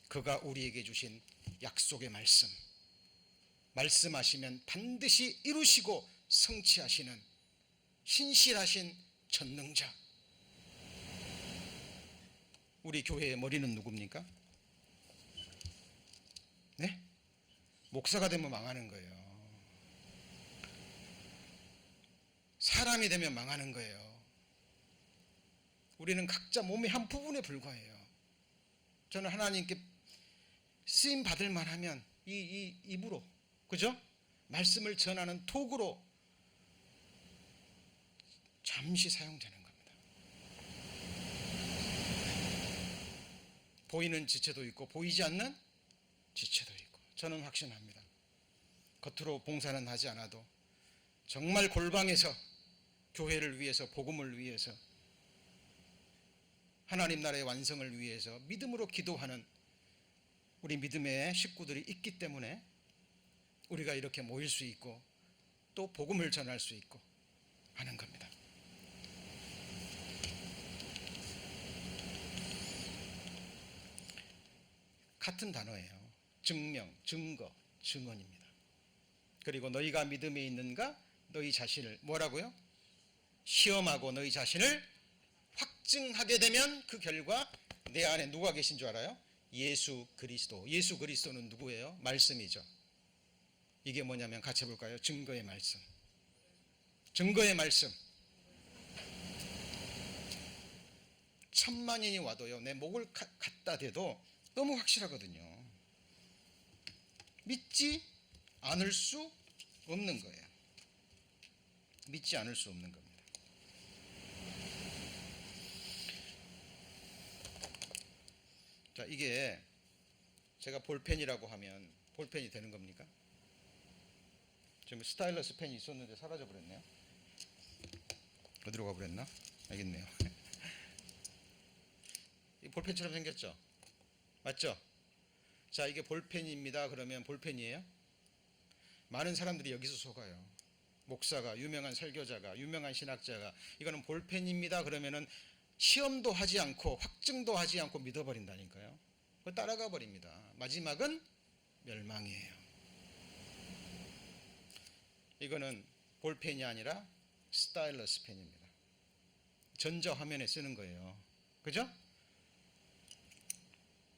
그가 우리에게 주신 약속의 말씀, 말씀하시면 반드시 이루시고 성취하시는 신실하신 전능자. 우리 교회의 머리는 누굽니까? 네? 목사가 되면 망하는 거예요. 사람이 되면 망하는 거예요. 우리는 각자 몸의 한 부분에 불과해요. 저는 하나님께 쓰임 받을 만하면 이 입으로, 그죠? 말씀을 전하는 도구로 잠시 사용되는 겁니다. 보이는 지체도 있고 보이지 않는 지체도 있고, 저는 확신합니다. 겉으로 봉사는 하지 않아도 정말 골방에서 교회를 위해서, 복음을 위해서, 하나님 나라의 완성을 위해서 믿음으로 기도하는 우리 믿음의 식구들이 있기 때문에 우리가 이렇게 모일 수 있고 또 복음을 전할 수 있고 하는 겁니다. 같은 단어예요. 증명, 증거, 증언입니다. 그리고 너희가 믿음에 있는가? 너희 자신을 뭐라고요? 시험하고 너희 자신을 확증하게 되면 그 결과 내 안에 누가 계신 줄 알아요? 예수 그리스도. 예수 그리스도는 누구예요? 말씀이죠. 이게 뭐냐면 같이 해볼까요? 증거의 말씀. 증거의 말씀. 천만인이 와도요, 내 목을 갖다 대도 너무 확실하거든요. 믿지 않을 수 없는 거예요. 믿지 않을 수 없는 겁니다. 자, 이게 제가 볼펜이라고 하면 볼펜이 되는 겁니까? 지금 스타일러스 펜이 있었는데 사라져 버렸네요. 어디로 가버렸나? 알겠네요. 이 볼펜처럼 생겼죠? 맞죠? 자, 이게 볼펜입니다. 그러면 볼펜이에요? 많은 사람들이 여기서 속아요. 목사가, 유명한 설교자가, 유명한 신학자가 이거는 볼펜입니다. 그러면은 시험도 하지 않고 확증도 하지 않고 믿어버린다니까요. 그거 따라가 버립니다. 마지막은 멸망이에요. 이거는 볼펜이 아니라 스타일러스 펜입니다. 전자화면에 쓰는 거예요. 그죠?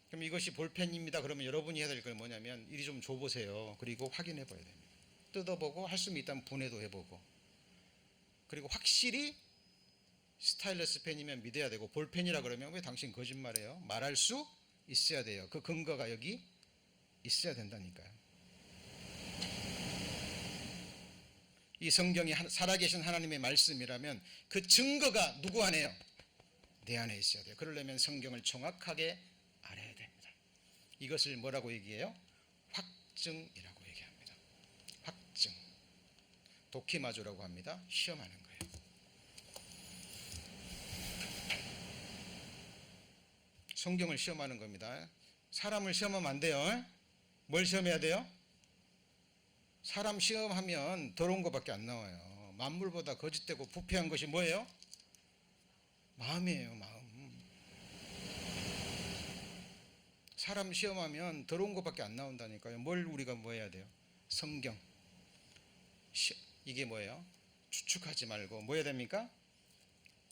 그럼 이것이 볼펜입니다. 그러면 여러분이 해야 될 건 뭐냐면 이리 좀 줘보세요. 그리고 확인해 봐야 됩니다. 뜯어보고 할 수 있다면 분해도 해보고, 그리고 확실히 스타일러스 펜이면 믿어야 되고, 볼펜이라 그러면 왜 당신 거짓말해요? 말할 수 있어야 돼요. 그 근거가 여기 있어야 된다니까요. 이 성경이 살아계신 하나님의 말씀이라면 그 증거가 누구 안에요? 내 안에 있어야 돼요. 그러려면 성경을 정확하게 알아야 됩니다. 이것을 뭐라고 얘기해요? 확증이라고 얘기합니다. 확증. 도키마조라고 합니다. 시험하는 거예요. 성경을 시험하는 겁니다. 사람을 시험하면 안 돼요. 뭘 시험해야 돼요? 사람 시험하면 더러운 것밖에 안 나와요. 만물보다 거짓되고 부패한 것이 뭐예요? 마음이에요. 마음. 사람 시험하면 더러운 것밖에 안 나온다니까요. 뭘 우리가 뭐 해야 돼요? 성경. 이게 뭐예요? 추측하지 말고 뭐 해야 됩니까?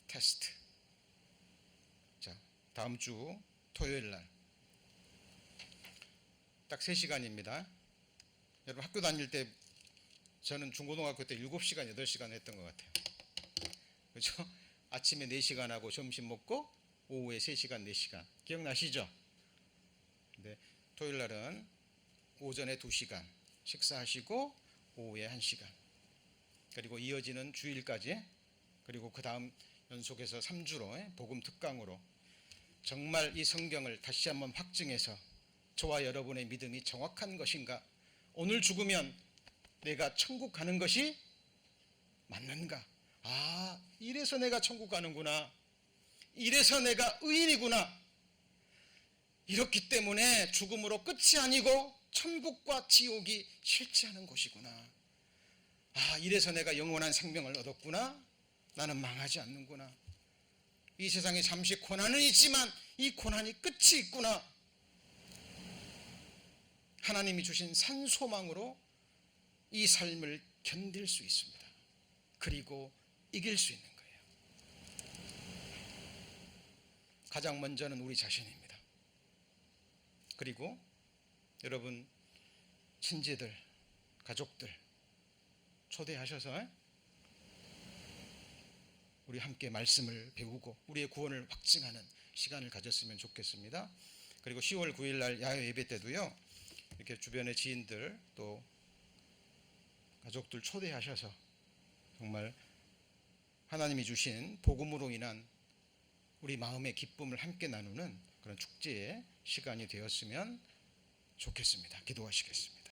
테스트. 자, 다음 주 토요일 날 딱 3시간입니다. 여러분 학교 다닐 때 저는 중고등학교 때 7시간, 8시간 했던 것 같아요. 그렇죠? 아침에 4시간 하고 점심 먹고 오후에 3시간, 4시간. 기억나시죠? 네, 토요일 날은 오전에 2시간 식사하시고 오후에 1시간. 그리고 이어지는 주일까지, 그리고 그 다음 연속해서 3주로 복음 특강으로 정말 이 성경을 다시 한번 확증해서 저와 여러분의 믿음이 정확한 것인가, 오늘 죽으면 내가 천국 가는 것이 맞는가, 아 이래서 내가 천국 가는구나, 이래서 내가 의인이구나, 이렇기 때문에 죽음으로 끝이 아니고 천국과 지옥이 실제하는 곳이구나, 아 이래서 내가 영원한 생명을 얻었구나, 나는 망하지 않는구나, 이 세상에 잠시 고난은 있지만 이 고난이 끝이 있구나, 하나님이 주신 산소망으로 이 삶을 견딜 수 있습니다. 그리고 이길 수 있는 거예요. 가장 먼저는 우리 자신입니다. 그리고 여러분 친지들, 가족들 초대하셔서 우리 함께 말씀을 배우고 우리의 구원을 확증하는 시간을 가졌으면 좋겠습니다. 그리고 10월 9일 날 야외 예배 때도요, 이렇게 주변의 지인들 또 가족들 초대하셔서 정말 하나님이 주신 복음으로 인한 우리 마음의 기쁨을 함께 나누는 그런 축제의 시간이 되었으면 좋겠습니다. 기도하시겠습니다.